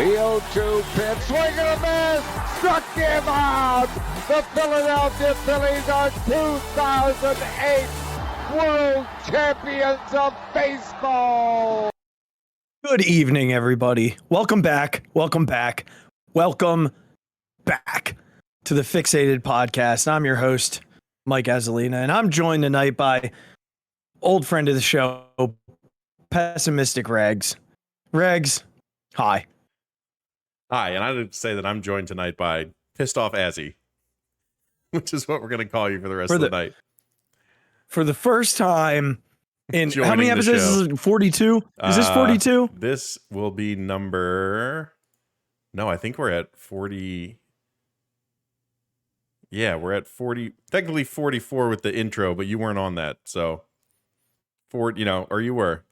0-2 pitch, swing and a miss, struck him out. The Philadelphia Phillies are 2008 World Champions of Baseball. Good evening, everybody. Welcome back to the Phixated podcast. I'm your host, Mike Azzalina, and I'm joined tonight by old friend of the show, Pessimistic Regz. Regz, hi. Hi, and I would say that I'm joined tonight by Pissed Off Azzy, which is what we're going to call you for the rest of the night. For the first time in Joining how many episodes is it? 42? Is this 42? This will be number... No, I think we're at 40... Yeah, we're at 40... Technically 44 with the intro, but you weren't on that, so... or you were.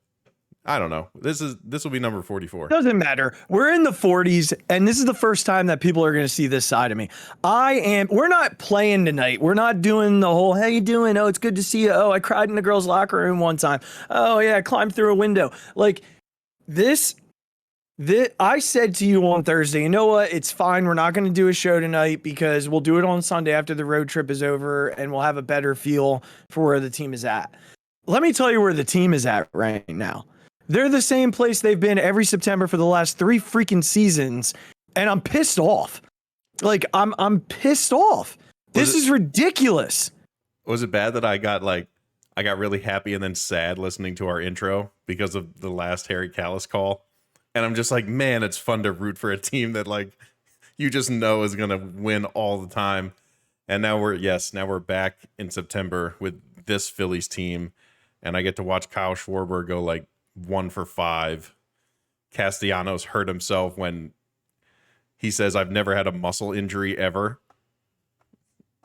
I don't know. This will be number 44. Doesn't matter. We're in the 40s, and this is the first time that people are going to see this side of me. We're not playing tonight. We're not doing the whole, how you doing? Oh, it's good to see you. Oh, I cried in the girls' locker room one time. Oh, yeah, I climbed through a window. Like, this I said to you on Thursday, you know what? It's fine. We're not going to do a show tonight because we'll do it on Sunday after the road trip is over, and we'll have a better feel for where the team is at. Let me tell you where the team is at right now. They're the same place they've been every September for the last 3 freaking seasons, and I'm pissed off. Like, I'm pissed off. This is ridiculous. Was it bad that I got really happy and then sad listening to our intro because of the last Harry Callis call? And I'm just like, man, it's fun to root for a team that you just know is going to win all the time. And now we're back in September with this Phillies team, and I get to watch Kyle Schwarber go 1 for 5. Castellanos hurt himself when he says, I've never had a muscle injury ever.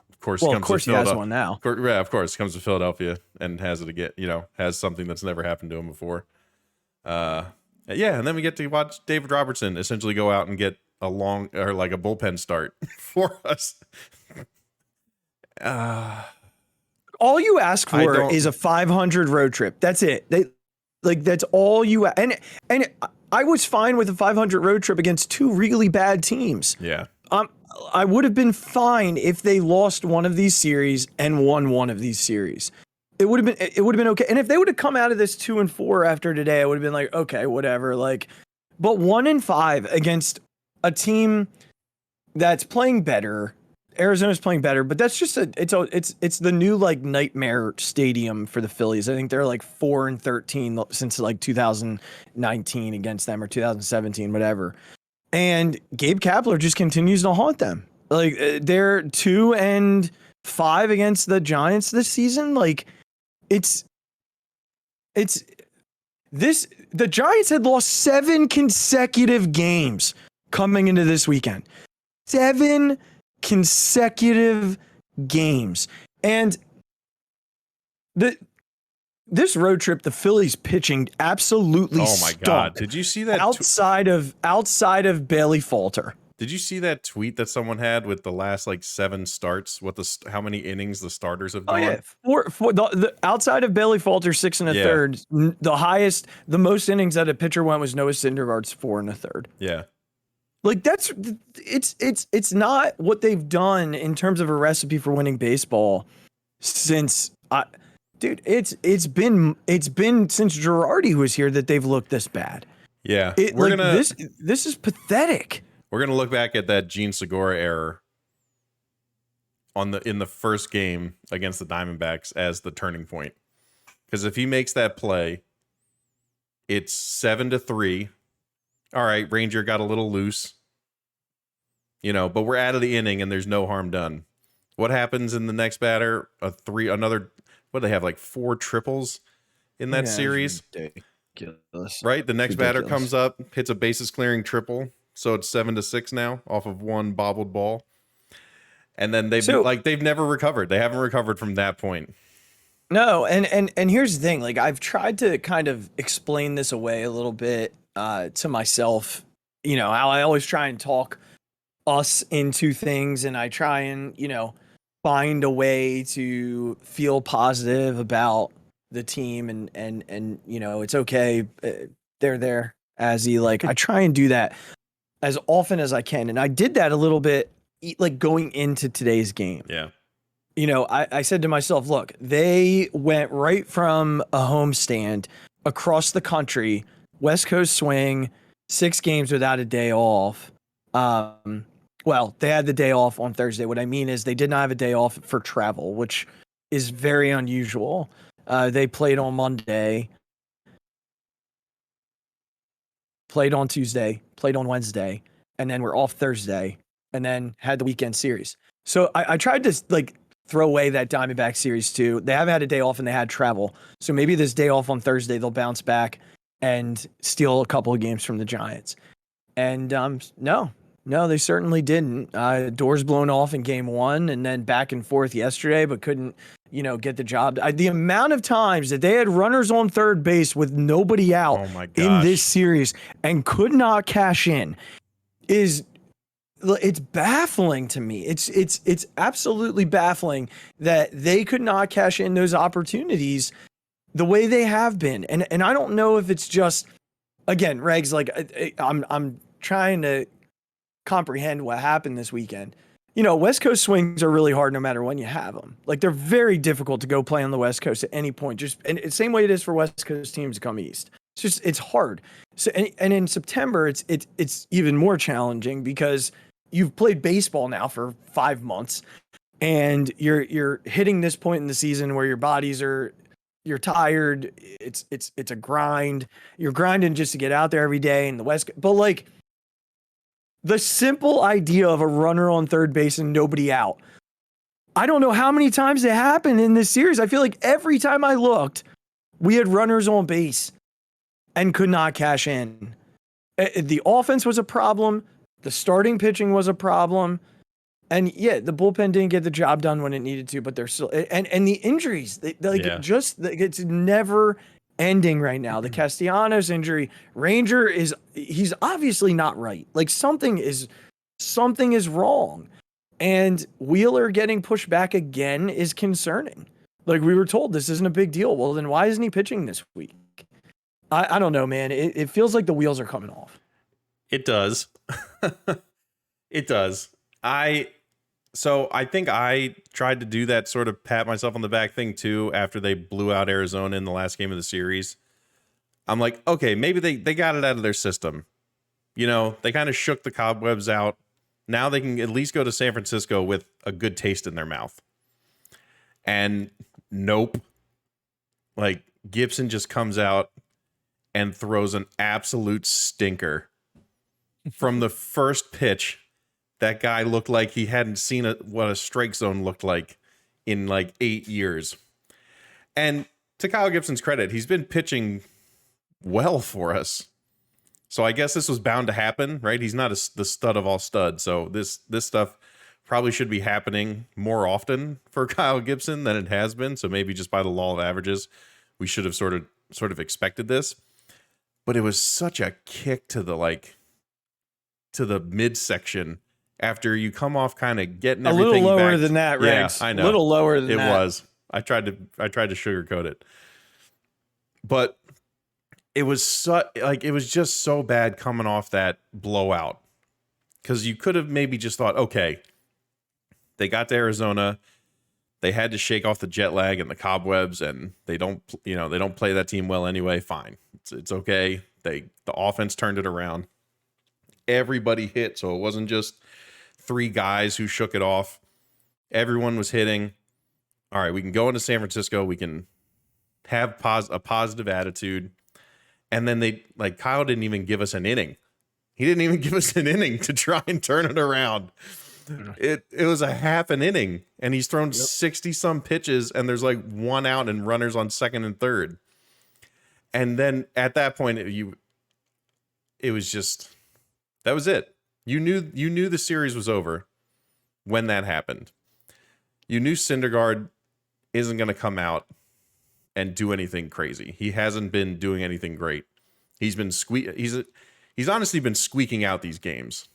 Of course, he has one now. Yeah, of course, comes to Philadelphia and has it again, has something that's never happened to him before. And then we get to watch David Robertson essentially go out and get a bullpen start for us. All you ask for is a 500 road trip. That's it. That's all you and I was fine with a 500 road trip against 2 really bad teams. Yeah. I would have been fine if they lost one of these series and won one of these series. It would have been okay. And if they would have come out of this 2-4 after today, I would have been like, okay, whatever. But 1-5 against a team that's playing better. Arizona's playing better, but that's just it's the new nightmare stadium for the Phillies. I think they're 4-13 since 2019 against them, or 2017, whatever. And Gabe Kapler just continues to haunt them. They're 2-5 against the Giants this season. The Giants had lost 7 consecutive games coming into this weekend. 7 consecutive games. And this road trip, the Phillies pitching absolutely stunk. God, did you see that outside of Bailey Falter? Did you see that tweet that someone had with the last 7 starts, how many innings the starters have gone? Yeah, the outside of Bailey Falter 6 1/3, the most innings that a pitcher went was Noah Syndergaard's 4 1/3. Yeah. It's not what they've done in terms of a recipe for winning baseball since it's been since Girardi was here that they've looked this bad. Yeah. This is pathetic. We're going to look back at that Gene Segura error in the first game against the Diamondbacks as the turning point. Because if he makes that play, it's 7-3. All right, Ranger got a little loose, but we're out of the inning and there's no harm done. What happens in the next batter? What do they have, 4 triples in that series? Ridiculous. Right? The next batter comes up, hits a bases clearing triple. So it's 7-6 now off of 1 bobbled ball. And then they've never recovered. They haven't recovered from that point. No, and here's the thing. I've tried to kind of explain this away a little bit to myself. How I always try and talk us into things, and I try and, find a way to feel positive about the team and it's okay. They're there, Azzy. I try and do that. as often as I can. And I did that a little bit, like going into today's game. Yeah. I said to myself, look, they went right from a homestand across the country, West Coast swing, 6 games without a day off. Well, they had the day off on Thursday. What I mean is they did not have a day off for travel, which is very unusual. They played on Monday, played on Tuesday, played on Wednesday, and then we're off Thursday, and then had the weekend series. So I tried to like throw away that Diamondback series too. They haven't had a day off and they had travel. So maybe this day off on Thursday, they'll bounce back and steal a couple of games from the Giants. And no, they certainly didn't. Doors blown off in game 1 and then back and forth yesterday, but couldn't, get the job. The amount of times that they had runners on third base with nobody out in this series and could not cash in it's baffling to me. It's absolutely baffling that they could not cash in those opportunities the way they have been. And I don't know if it's just, again, Regz, like I'm trying to comprehend what happened this weekend. West Coast swings are really hard no matter when you have them. Like they're very difficult to go play on the West Coast at any point. And the same way it is for West Coast teams to come east. It's hard. So and in September it's even more challenging because you've played baseball now for 5 months and you're hitting this point in the season where you're tired. It's a grind. You're grinding just to get out there every day in the West. But like the simple idea of a runner on third base and nobody out. I don't know how many times it happened in this series. I feel like every time I looked, we had runners on base and could not cash in. The offense was a problem. The starting pitching was a problem. And yeah, the bullpen didn't get the job done when it needed to, but they're still, and the injuries, it's never ending right now. The Castellanos injury, Ranger he's obviously not right. Like something is wrong. And Wheeler getting pushed back again is concerning. Like we were told this isn't a big deal. Well, then why isn't he pitching this week? I don't know, man. It feels like the wheels are coming off. It does. It does. So I think I tried to do that sort of pat myself on the back thing too after they blew out Arizona in the last game of the series. I'm like, okay, maybe they got it out of their system. They kind of shook the cobwebs out. Now they can at least go to San Francisco with a good taste in their mouth. And nope. Like Gibson just comes out and throws an absolute stinker. From the first pitch, that guy looked like he hadn't seen what a strike zone looked like in like 8 years. And to Kyle Gibson's credit, he's been pitching well for us. So I guess this was bound to happen, right? He's not the stud of all studs. So this stuff probably should be happening more often for Kyle Gibson than it has been. So maybe just by the law of averages, we should have sort of expected this. But it was such a kick to the midsection after you come off kind of getting everything a little lower back. than that, Regz. Yeah, I know. A little lower than that. It was. I tried to sugarcoat it. But it was it was just so bad coming off that blowout. Cuz you could have maybe just thought, okay, they got to Arizona, they had to shake off the jet lag and the cobwebs, and they don't play that team well anyway. Fine. It's okay. The offense turned it around. Everybody hit, so it wasn't just 3 guys who shook it off. Everyone was hitting. All right, we can go into San Francisco. We can have a positive attitude. And then Kyle didn't even give us an inning. He didn't even give us an inning to try and turn it around. It was a half an inning, and he's thrown 60 some pitches, and there's like 1 out and runners on second and third. And then at that point, it was just, that was it. You knew the series was over when that happened. You knew Syndergaard isn't going to come out and do anything crazy. He hasn't been doing anything great. He's been he's honestly been squeaking out these games.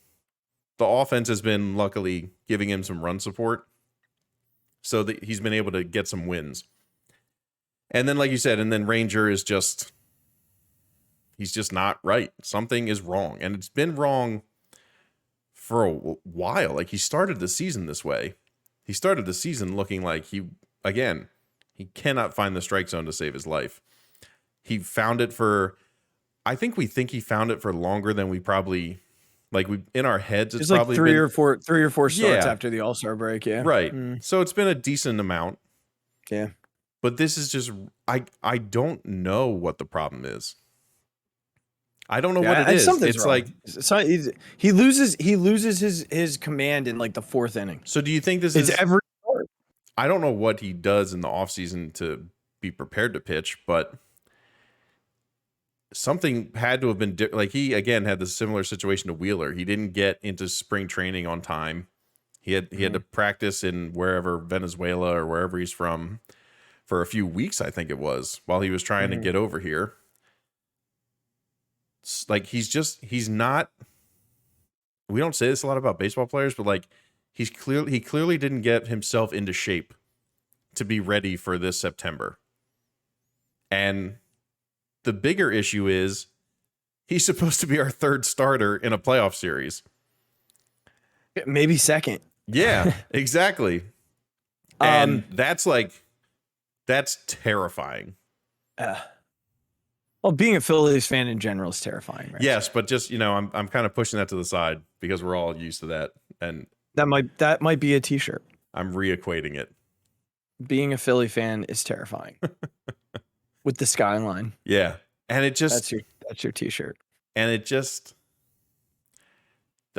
The offense has been luckily giving him some run support, so that he's been able to get some wins. And then, like you said, and then Ranger is he's just not right. Something is wrong, and it's been wrong for a while. Like, he started the season this way. He started the season looking like he cannot find the strike zone to save his life. He found it I think he found it for longer than we probably, like, we in our heads. It's like probably three been, or four starts after the All-Star break. Yeah. Right. So it's been a decent amount. Yeah. But this is just, I don't know what the problem is. I don't know what it is. Something's It's wrong. like he loses his command in like the fourth inning. So do you think this It's is every start. I don't know what he does in the offseason to be prepared to pitch, but something had to have been like, he again had the similar situation to Wheeler. He didn't get into spring training on time. He had to practice in wherever, Venezuela or wherever he's from, for a few weeks, I think it was, while he was trying to get over here. It's like he's not, we don't say this a lot about baseball players, but like he clearly didn't get himself into shape to be ready for this September. And the bigger issue is he's supposed to be our third starter in a playoff series. Maybe second. Yeah, exactly. And that's terrifying. Well, being a Phillies fan in general is terrifying, right? Yes, but just, I'm kind of pushing that to the side because we're all used to that. And that might be a t-shirt. I'm reequating it. Being a Philly fan is terrifying. With the skyline. Yeah. And it just, that's your t-shirt. And it just,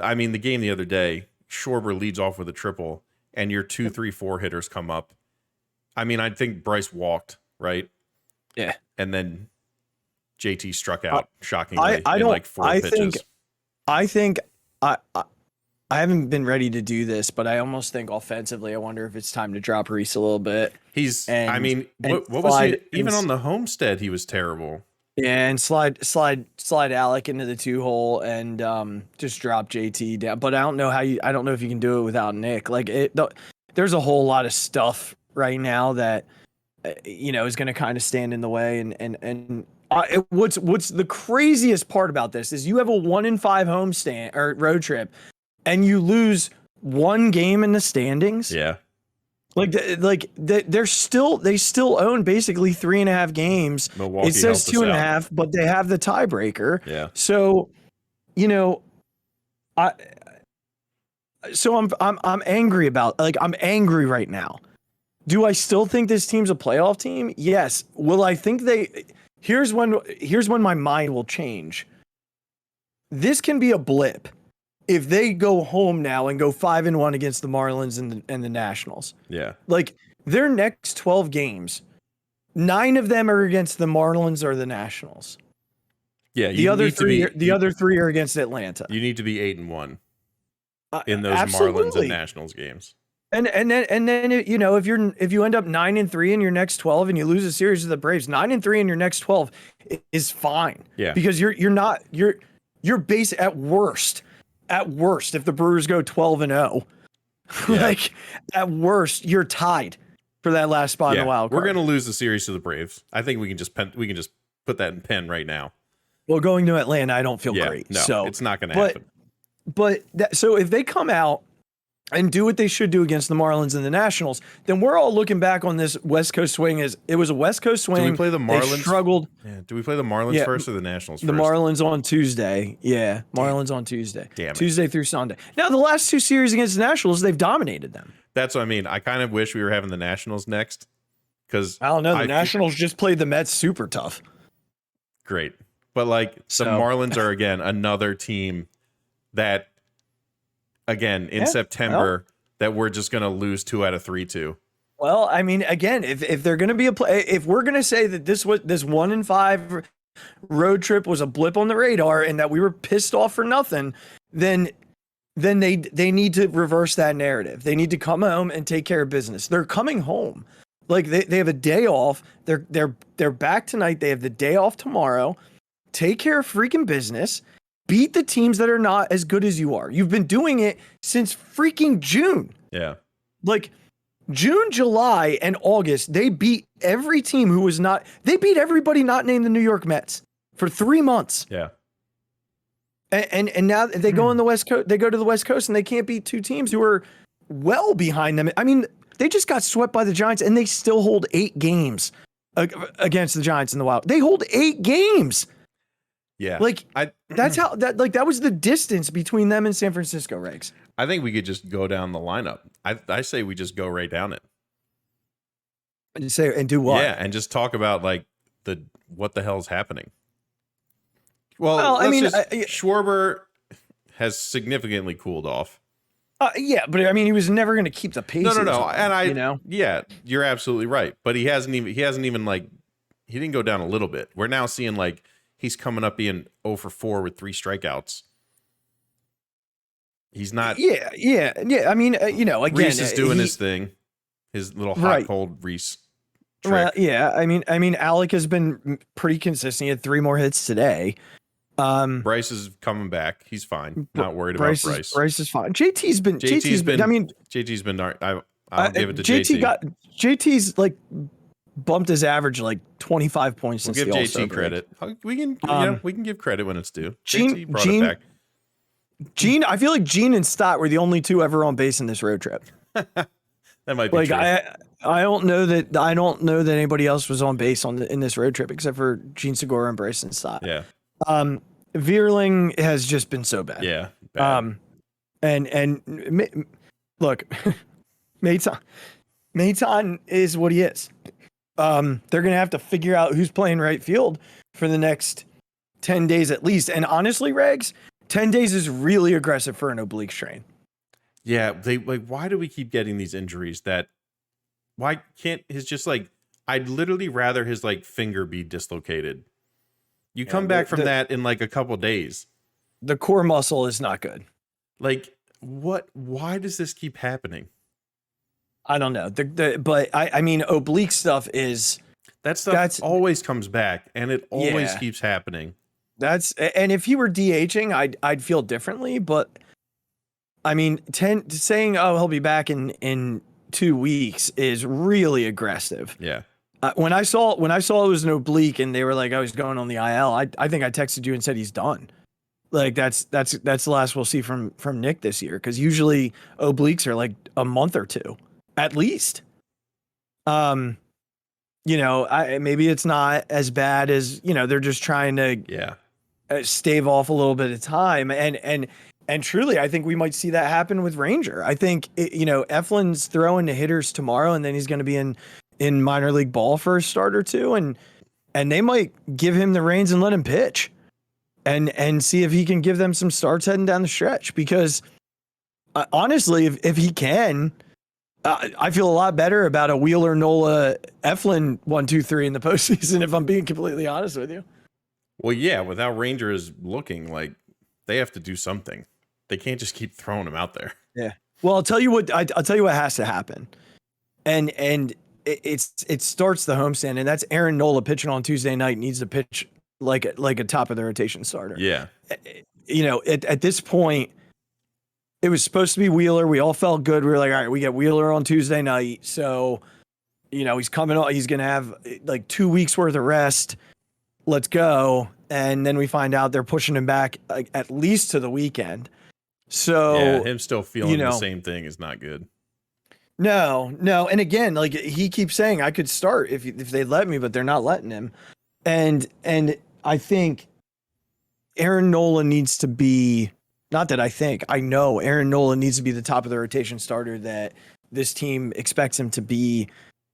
I mean, the game the other day, Schwarber leads off with a triple and your 2, 3, 4 hitters come up. I mean, I think Bryce walked, right? Yeah. And then JT struck out shockingly in like 4 pitches. I think I haven't been ready to do this, but I almost think offensively, I wonder if it's time to drop Reese a little bit. What was he? Even on the Homestead, he was terrible. Yeah, and slide Alec into the 2-hole and just drop JT down. But I don't know if you can do it without Nick. Like there's a whole lot of stuff right now that is going to kind of stand in the way. And what's the craziest part about this is you have a 1-5 homestand or road trip, and you lose one game in the standings. Yeah. They still own basically 3.5 games. Milwaukee it says helped us 2.5, but they have the tiebreaker. Yeah. So, I'm angry about, I'm angry right now. Do I still think this team's a playoff team? Yes. Will I think here's when my mind will change. This can be a blip if they go home now and go 5-1 against the Marlins and the Nationals. Yeah. Like their next 12 games, 9 of them are against the Marlins or the Nationals. Yeah. The other 3 are against Atlanta. You need to be 8-1 in those absolutely. Marlins and Nationals games. And then if you end up 9-3 in your next 12 and you lose a series to the Braves, 9-3 in your next 12 is fine. Yeah. Because you're base at worst. At worst, if the Brewers go 12-0, like at worst, you're tied for that last spot in the wild card. We're going to lose the series to the Braves. I think we can just put that in pen right now. Well, going to Atlanta, I don't feel great. No, so it's not going to happen. So if they come out and do what they should do against the Marlins and the Nationals, then we're all looking back on this West Coast swing as it was a West Coast swing. Do we play the Marlins? They struggled. Yeah. Do we play the Marlins first or the Nationals first? The Marlins on Tuesday. Yeah, Marlins on Tuesday. Damn it. Tuesday through Sunday. Now, the last 2 series against the Nationals, they've dominated them. That's what I mean. I kind of wish we were having the Nationals next because I don't know. The Nationals just played the Mets super tough. Great. But the Marlins are, again, another team that, again, in September, that we're just going to lose 2 out of 3 to. Well, I mean, again, if they're going to be if we're going to say that this 1-5 road trip was a blip on the radar and that we were pissed off for nothing, then they need to reverse that narrative. They need to come home and take care of business. They're coming home. Like they have a day off. They're back tonight. They have the day off tomorrow. Take care of freaking business. Beat the teams that are not as good as you are. You've been doing it since freaking June. Yeah. Like June, July, and August, they beat every team who was not, they beat everybody not named the New York Mets for 3 months. Yeah. And now they go on the West Coast. They go to the West Coast and they can't beat two teams who are well behind them. I mean, they just got swept by the Giants and they still hold 8 games against the Giants in the Wild. They hold 8 games. Yeah. Like that's how that was the distance between them and San Francisco, Regz. I think we could just go down the lineup. I say we just go right down it. And say and do what? Yeah, and just talk about like what the hell's happening. Well, I mean, Schwarber has significantly cooled off. Yeah, but I mean, he was never going to keep the pace. No, and yeah, you're absolutely right. But he hasn't even like, he didn't go down a little bit. We're now seeing like he's coming up being 0 for 4 with 3 strikeouts. He's not. Yeah. I mean, again, Reese is doing his thing, his little hot cold Reese. Trick. Well, yeah. I mean, Alec has been pretty consistent. He had 3 more hits today. Bryce is coming back. He's fine. Not worried about Bryce. Bryce is fine. JT's been. I mean, JT's been. I'll give it to JT. JT's like bumped his average like 25 points. We'll since give the JT credit. We can. We can give credit when it's due. Gene, JT brought it back. Gene, I feel like Gene and Stott were the only 2 ever on base in this road trip. That might be like true. I don't know that anybody else was on base in this road trip except for Gene Segura and Bryson Stott. Yeah. Veerling has just been so bad. Yeah. Bad. Look, Maton is what he is. They're gonna have to figure out who's playing right field for the next 10 days at least. And honestly, Regz, 10 days is really aggressive for an oblique strain. Yeah, they like. Why do we keep getting these injuries? Why can't his just like? I'd literally rather his like finger be dislocated. You come back from that in like a couple days. The core muscle is not good. Like what? Why does this keep happening? I don't know. But I mean, oblique stuff is that stuff always comes back, and it always keeps happening. And if he were DHing, I'd feel differently. But I mean, saying he'll be back in 2 weeks is really aggressive. Yeah. When I saw it was an oblique and they were like, he's going on the IL, I think I texted you and said he's done. Like that's the last we'll see from Nick this year, because usually obliques are like a month or 2 at least. Maybe it's not as bad as they're just trying to stave off a little bit of time, and truly I think we might see that happen with Ranger. I think Eflin's throwing to hitters tomorrow, and then he's going to be in minor league ball for a start or 2, and they might give him the reins and let him pitch and see if he can give them some starts heading down the stretch, because honestly, if he can, I feel a lot better about a Wheeler, Nola, Eflin 1, 2, 3 in the postseason, if I'm being completely honest with you. Well, yeah, without Rangers looking, like they have to do something. They can't just keep throwing them out there. Yeah. Well, I'll tell you what has to happen. And it starts the homestand, and that's Aaron Nola pitching on Tuesday night needs to pitch like a top of the rotation starter. Yeah. At this point, it was supposed to be Wheeler. We all felt good. We were like, all right, we get Wheeler on Tuesday night. So, he's coming on. He's going to have like 2 weeks worth of rest. Let's go. And then we find out they're pushing him back at least to the weekend. So yeah, him still feeling the same thing is not good. No. And again, like he keeps saying I could start if they let me, but they're not letting him. And I think Aaron Nola needs to be, not that I know Aaron Nola needs to be the top of the rotation starter that this team expects him to be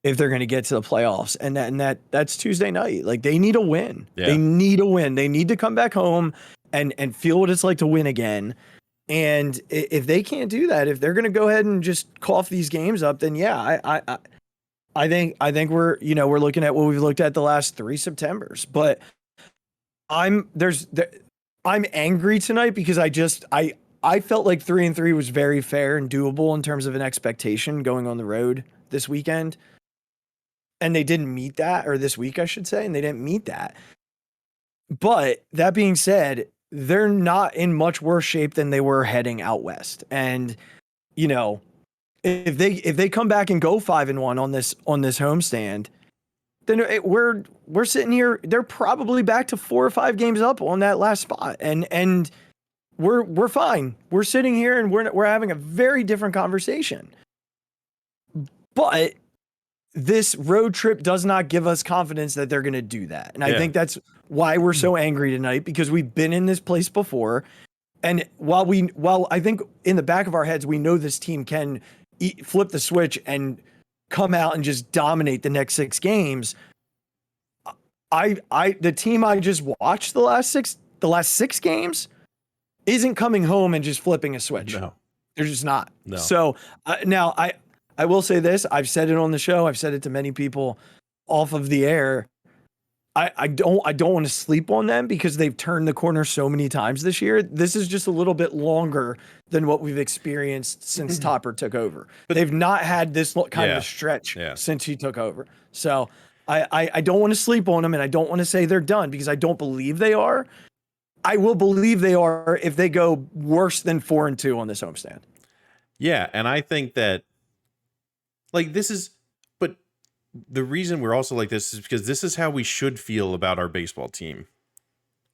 if they're going to get to the playoffs. And that's Tuesday night. Like they need a win. Yeah. They need a win. They need to come back home and feel what it's like to win again. And if they can't do that, if they're going to go ahead and just cough these games up, then I think we're looking at what we've looked at the last 3 Septembers. But I'm angry tonight because I felt like 3-3 was very fair and doable in terms of an expectation going on the road this weekend. And they didn't meet that, or this week, I should say, and they didn't meet that. But that being said, they're not in much worse shape than they were heading out west. And, if they come back and go 5-1 on this homestand, then we're sitting here. They're probably back to 4 or 5 games up on that last spot. And we're fine. We're sitting here and we're having a very different conversation. But this road trip does not give us confidence that they're going to do that. And I think that's why we're so angry tonight, because we've been in this place before. And while I think in the back of our heads, we know this team can flip the switch and come out and just dominate the next 6 games. The team I just watched the last 6 games isn't coming home and just flipping a switch. No, they're just not. No. So now I will say this. I've said it on the show. I've said it to many people off of the air. I don't want to sleep on them because they've turned the corner so many times this year. This is just a little bit longer than what we've experienced since Topper took over. But they've not had this kind of a stretch since he took over. So I don't want to sleep on them, and I don't want to say they're done because I don't believe they are. I will believe they are if they go worse than 4-2 on this homestand. Yeah, and I think that but the reason we're also like this is because this is how we should feel about our baseball team.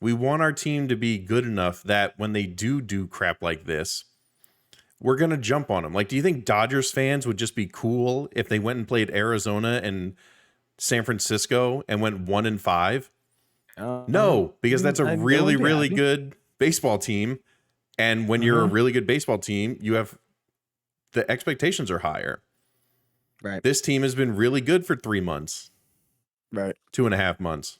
We want our team to be good enough that when they do crap like this, we're going to jump on them. Like, do you think Dodgers fans would just be cool if they went and played Arizona and San Francisco and went 1-5? No, because that's a really good baseball team. And when you're a really good baseball team, the expectations are higher. Right. This team has been really good for 3 months. Right. 2.5 months.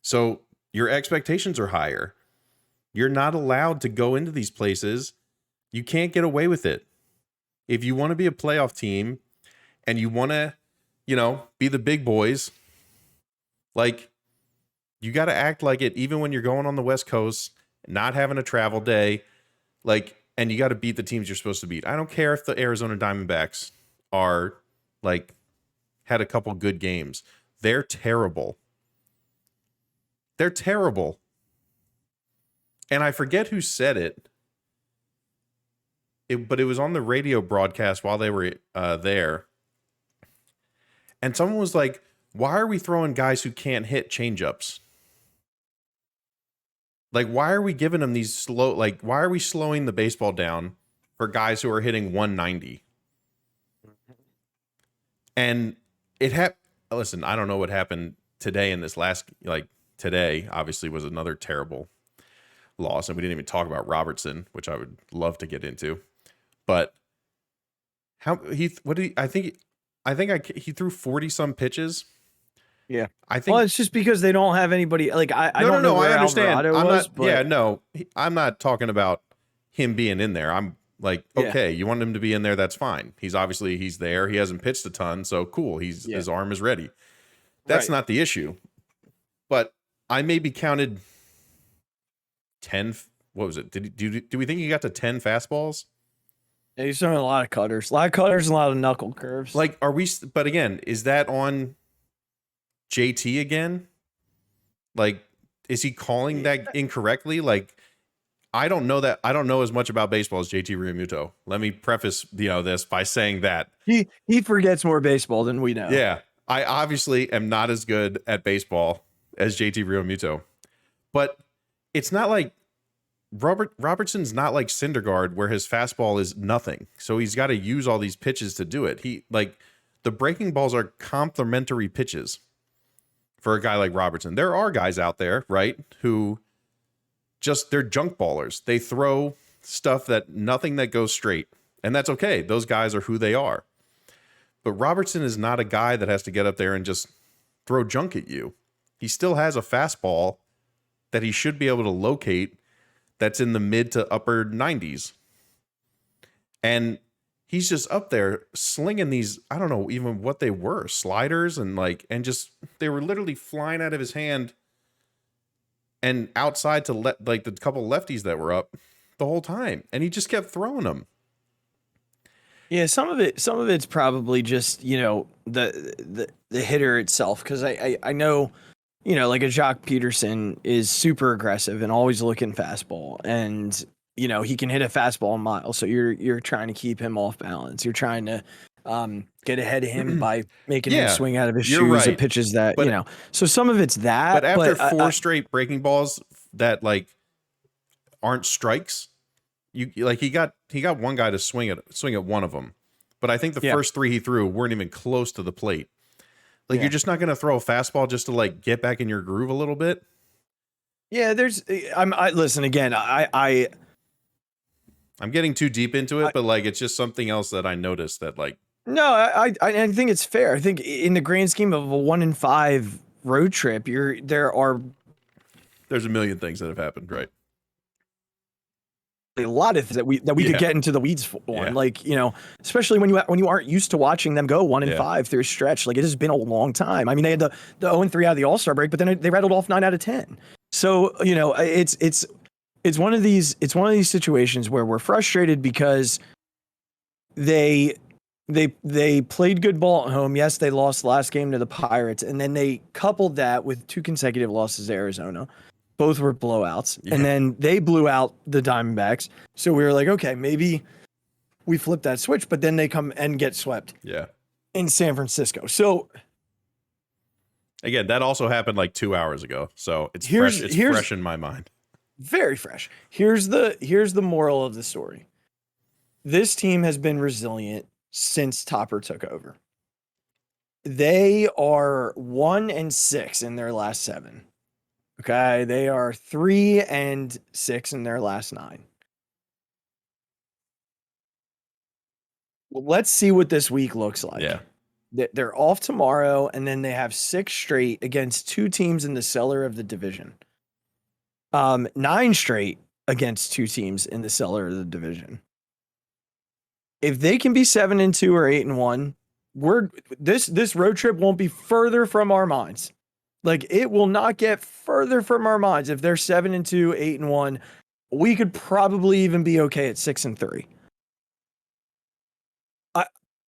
So your expectations are higher. You're not allowed to go into these places. You can't get away with it. If you want to be a playoff team and you want to, be the big boys, like, you got to act like it even when you're going on the West Coast, not having a travel day, and you got to beat the teams you're supposed to beat. I don't care if the Arizona Diamondbacks are had a couple good games. They're terrible. They're terrible. And I forget who said it. But it was on the radio broadcast while they were there. And someone was like, why are we throwing guys who can't hit changeups? Why are we giving them these slow, why are we slowing the baseball down for guys who are hitting 190? And listen, I don't know what happened today in this last, today obviously was another terrible loss. And we didn't even talk about Robertson, which I would love to get into. But he threw 40 some pitches. Yeah. I think it's just because they don't have anybody I don't know where I understand. Alvarado was, I'm not talking about him being in there. I'm okay, you want him to be in there, that's fine. He's there. He hasn't pitched a ton, so cool. His arm is ready. That's not the issue. But I maybe counted 10. What was it? Do we think he got to 10 fastballs? Yeah, he's throwing a lot of cutters. A lot of cutters and a lot of knuckle curves. But again, is that on JT again? Is he calling that incorrectly? I don't know that. I don't know as much about baseball as JT Realmuto. Let me preface, this by saying that he forgets more baseball than we know. Yeah, I obviously am not as good at baseball as JT Realmuto, but it's not like Robertson's not like Syndergaard where his fastball is nothing. So he's got to use all these pitches to do it. The breaking balls are complementary pitches for a guy like Robertson. There are guys out there, right, who they're junk ballers. They throw stuff nothing that goes straight, and that's okay. Those guys are who they are. But Robertson is not a guy that has to get up there and just throw junk at you. He still has a fastball that he should be able to locate that's in the mid to upper 90s. And he's just up there slinging these, I don't know even what they were, sliders and they were literally flying out of his hand and outside to the couple lefties that were up the whole time. And he just kept throwing them. Yeah, some of it's probably just, the hitter itself. Cause I know, a Jock Peterson is super aggressive and always looking fastball, and he can hit a fastball a mile. So you're trying to keep him off balance. You're trying to get ahead of him by making him swing out of his shoes at pitches that, So some of it's that. But after 4 straight breaking balls that aren't strikes. You like he got one guy to swing at one of them, but I think the first 3 he threw weren't even close to the plate. Like you're just not going to throw a fastball just to like get back in your groove a little bit. Yeah, listen again. I'm getting too deep into it, but like it's just something else that I noticed that like. No, I think it's fair. I think in the grand scheme of a 1-5 road trip, There's a million things that have happened, right? A lot of things that we could get into the weeds on, like, you know, especially when you aren't used to watching them go 1-5 through a stretch. Like, it has been a long time. I mean, they had the 0-3 out of the All-Star break, but then they rattled off 9 out of 10. So, you know, it's one of these situations where we're frustrated because they played good ball at home. Yes, they lost the last game to the Pirates, and then they coupled that with 2 consecutive losses to Arizona. Both were blowouts, and then they blew out the Diamondbacks. So we were like, okay, maybe we flip that switch, but then they come and get swept. Yeah. In San Francisco. So again, that also happened like 2 hours ago. So it's fresh. It's fresh in my mind. Very fresh. Here's the moral of the story. This team has been resilient since Topper took over. They are 1-6 in their last 7. Okay, they are 3-6 in their last 9. Well, let's see what this week looks like. Yeah. They're off tomorrow, and then they have 6 straight against 2 teams in the cellar of the division. 9 straight against 2 teams in the cellar of the division. If they can be 7-2 or 8-1, this road trip won't be further from our minds. Like, it will not get further from our minds. If they're 7-2, 8-1, we could probably even be okay at 6-3.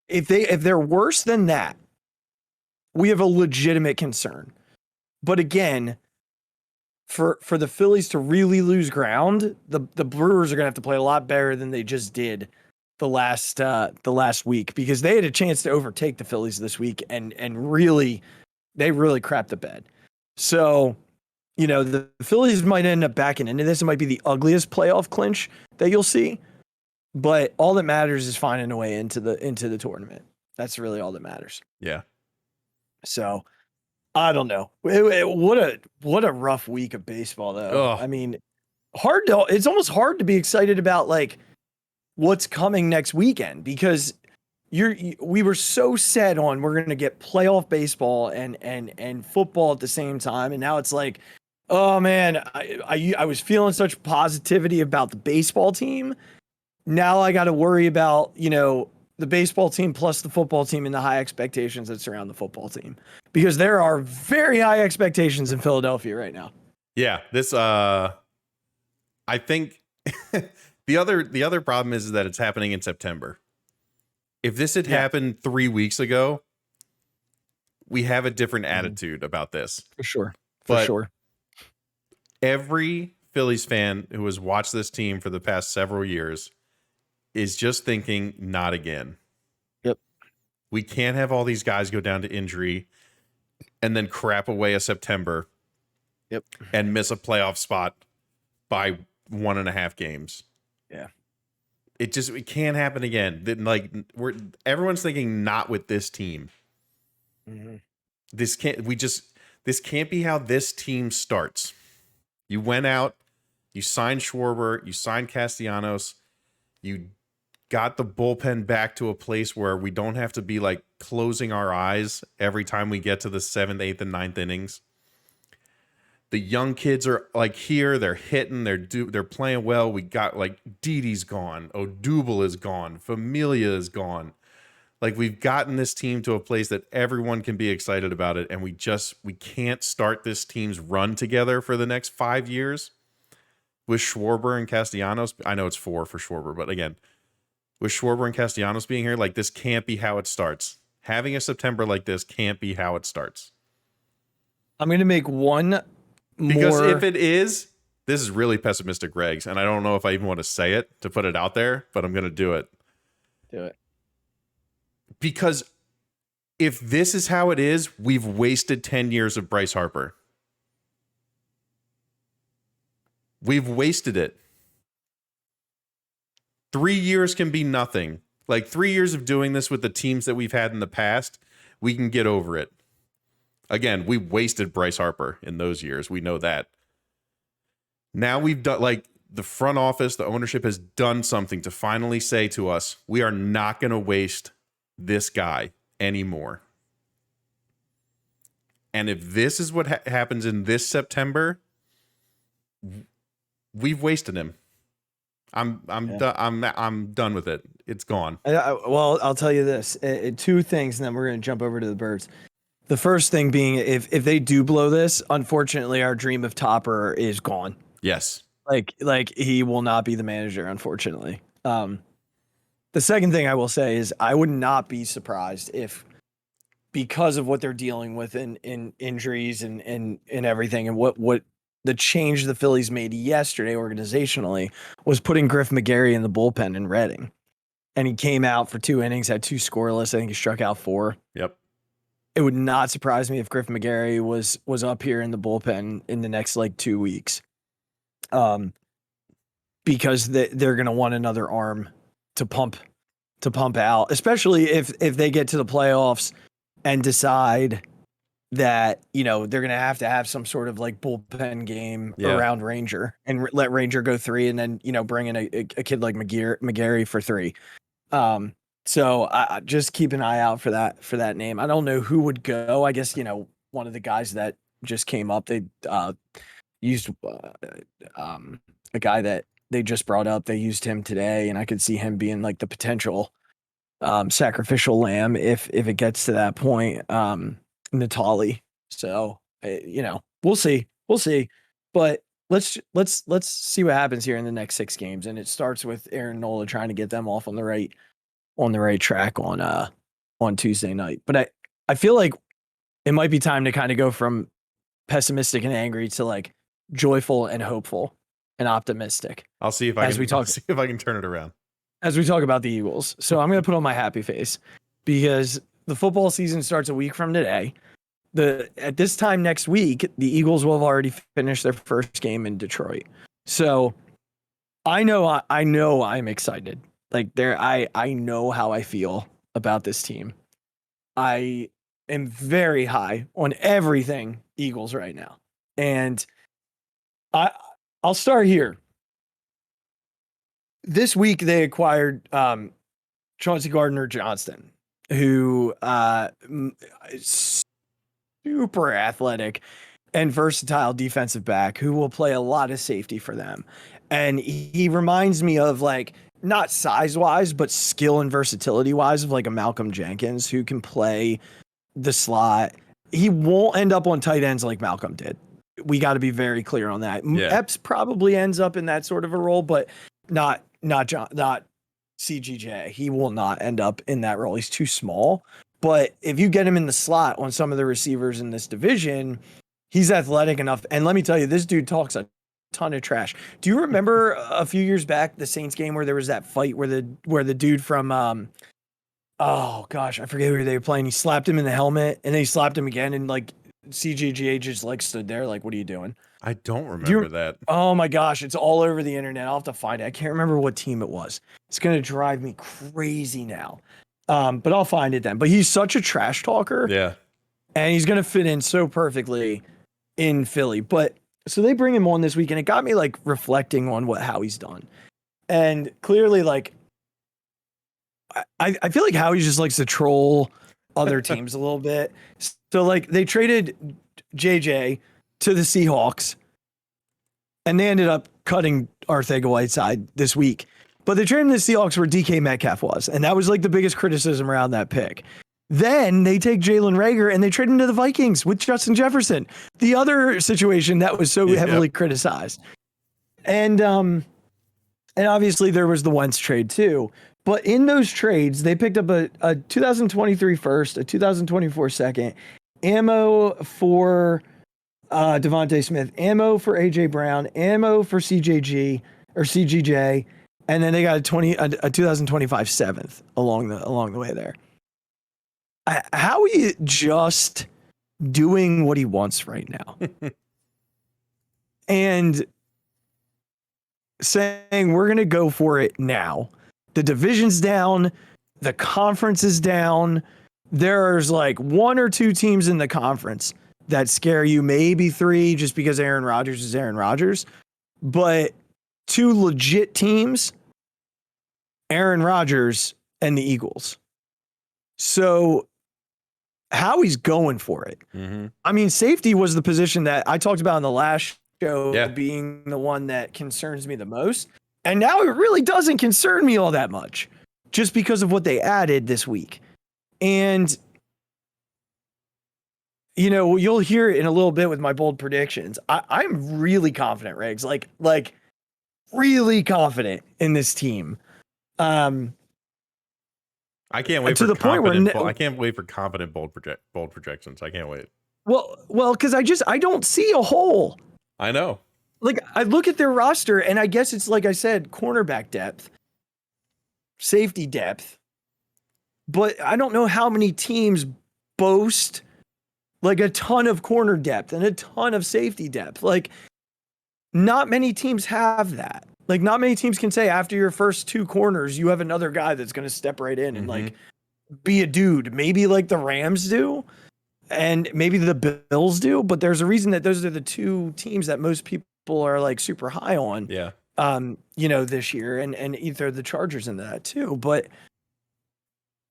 If they're worse than that, we have a legitimate concern. But again, for the Phillies to really lose ground, the Brewers are gonna have to play a lot better than they just did the last week, because they had a chance to overtake the Phillies this week and really crapped the bed. So, you know, the Phillies might end up backing into this. It might be the ugliest playoff clinch that you'll see, but all that matters is finding a way into the tournament. That's really all that matters. Yeah. So, I don't know. What a rough week of baseball, though. Ugh. I mean, it's almost hard to be excited about like what's coming next weekend, because we were so set on we're going to get playoff baseball and football at the same time, and now it's like, oh man, I was feeling such positivity about the baseball team. Now I got to worry about, you know, the baseball team plus the football team and the high expectations that surround the football team, because there are very high expectations in Philadelphia right now. Yeah, this I think the other problem is that it's happening in September. If this had happened 3 weeks ago, we have a different attitude about this. For sure. Every Phillies fan who has watched this team for the past several years is just thinking, not again. Yep. We can't have all these guys go down to injury and then crap away a September. Yep. And miss a playoff spot by 1.5 games. Yeah. It can't happen again. Like, everyone's thinking, not with this team. Mm-hmm. This can't be how this team starts. You went out, you signed Schwarber, you signed Castellanos, you got the bullpen back to a place where we don't have to be like closing our eyes every time we get to the 7th, 8th, and 9th innings. The young kids are like here, they're hitting, they're playing well. We got like Didi's gone, Odubel is gone, Familia is gone. Like, we've gotten this team to a place that everyone can be excited about it, and we can't start this team's run together for the next 5 years with Schwarber and Castellanos. I know it's 4 for Schwarber, but again, with Schwarber and Castellanos being here, like, this can't be how it starts. Having a September like this can't be how it starts. I'm going to make one because more... if it is, this is really pessimistic Regz, and I don't know if I even want to say it to put it out there, but I'm going to do it. Do it. Because if this is how it is, we've wasted 10 years of Bryce Harper. We've wasted it. 3 years can be nothing. Like 3 years of doing this with the teams that we've had in the past, we can get over it. Again, we wasted Bryce Harper in those years. We know that. Now we've done, like, the front office, the ownership has done something to finally say to us, we are not going to waste this guy anymore. And if this is what happens in this September, we've wasted him. I'm done with it. It's gone. Well, I'll tell you this: 2 things, and then we're going to jump over to the Birds. The first thing being, if they do blow this, unfortunately, our dream of Topper is gone. Yes. Like he will not be the manager, unfortunately. The second thing I will say is I would not be surprised if, because of what they're dealing with in injuries and everything, and what the change the Phillies made yesterday organizationally was putting Griff McGarry in the bullpen in Reading. And he came out for 2 innings, had 2 scoreless. I think he struck out 4. Yep. It would not surprise me if Griff McGarry was up here in the bullpen in the next 2 weeks. Because they're going to want another arm to pump out, especially if they get to the playoffs and decide that, they're going to have some sort of bullpen game around Ranger and let Ranger go 3 and then, bring in a kid like McGarry for 3. So I just keep an eye out for that name. I don't know who would go. I guess, one of the guys that just came up, they used a guy that they just brought up. They used him today, and I could see him being the potential sacrificial lamb if it gets to that point. Natali. So we'll see. But let's see what happens here in the next 6 games, and it starts with Aaron Nola trying to get them off on the right track on Tuesday night. But I feel like it might be time to kind of go from pessimistic and angry to joyful and hopeful and optimistic. I'll see if I can turn it around as we talk about the Eagles. So I'm going to put on my happy face because the football season starts a week from today. At this time next week, the Eagles will have already finished their first game in Detroit. So I know I'm excited. I know how I feel about this team. I am very high on everything Eagles right now. And I'll start here. This week they acquired Chauncey Gardner-Johnson, who is super athletic and versatile defensive back who will play a lot of safety for them. And he reminds me of not size-wise, but skill and versatility-wise of a Malcolm Jenkins who can play the slot. He won't end up on tight ends like Malcolm did. We got to be very clear on that. Yeah. Epps probably ends up in that sort of a role, but not CGJ. He will not end up in that role. He's too small. But if you get him in the slot on some of the receivers in this division, he's athletic enough. And let me tell you, this dude talks a ton of trash. Do you remember a few years back, the Saints game where there was that fight where the dude from oh gosh, I forget who they were playing. He slapped him in the helmet and then he slapped him again, and CGGA just stood there what are you doing? I don't remember that. Oh my gosh, it's all over the internet. I'll have to find it. I can't remember what team it was. It's going to drive me crazy now. But I'll find it then. But he's such a trash talker. Yeah. And he's going to fit in so perfectly in Philly. But so they bring him on this week, and it got me reflecting on how he's done. And clearly I feel like Howie just likes to troll other teams a little bit. So they traded JJ to the Seahawks, and they ended up cutting Arcega-Whiteside this week. But they traded him to the Seahawks where DK Metcalf was, and that was the biggest criticism around that pick. Then they take Jalen Reagor and they trade him to the Vikings with Justin Jefferson, the other situation that was so heavily criticized. And obviously there was the Wentz trade too. But in those trades, they picked up a 2023 first, a 2024 second, ammo for Devontae Smith, ammo for AJ Brown, ammo for CJJ, and then they got a 2025 seventh along the way there. Howie just doing what he wants right now, and saying we're gonna go for it now. The division's down. The conference is down. There's like one or two teams in the conference that scare you, maybe three, just because Aaron Rodgers is Aaron Rodgers. But two legit teams, Aaron Rodgers and the Eagles. So Howie's going for it. Mm-hmm. I mean, safety was the position that I talked about in the last show being the one that concerns me the most. And now it really doesn't concern me all that much just because of what they added this week. And, you know, you'll hear it in a little bit with my bold predictions. I'm really confident, Regz, like really confident in this team. I can't wait to for the point where I can't wait for confident bold projections. I can't wait. Well, because I don't see a hole. I know. Like, I look at their roster, and I guess it's like I said, cornerback depth, safety depth, but I don't know how many teams boast like a ton of corner depth and a ton of safety depth. Like, not many teams have that. Like, not many teams can say after your first two corners, you have another guy that's going to step right in and like be a dude. Maybe like the Rams do, and maybe the Bills do, but there's a reason that those are the two teams that most people are like super high on. Yeah. You know, this year, and either the Chargers into that too. But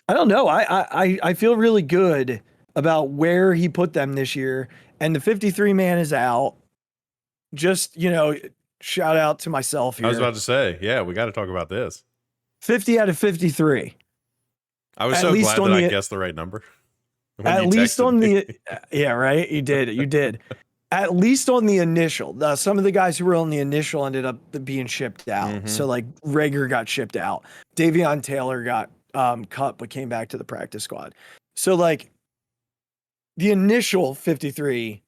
I don't know. I feel really good about where he put them this year, and the 53 man is out. Just, you know, shout out to myself here. I was about to say, yeah, we got to talk about this. 50 out of 53. I was so glad that I guessed the right number. At least on the, yeah, right. You did. At least on the initial. Some of the guys who were on the initial ended up being shipped out. So like Rager got shipped out. Davion Taylor got cut, but came back to the practice squad. So like the initial 53,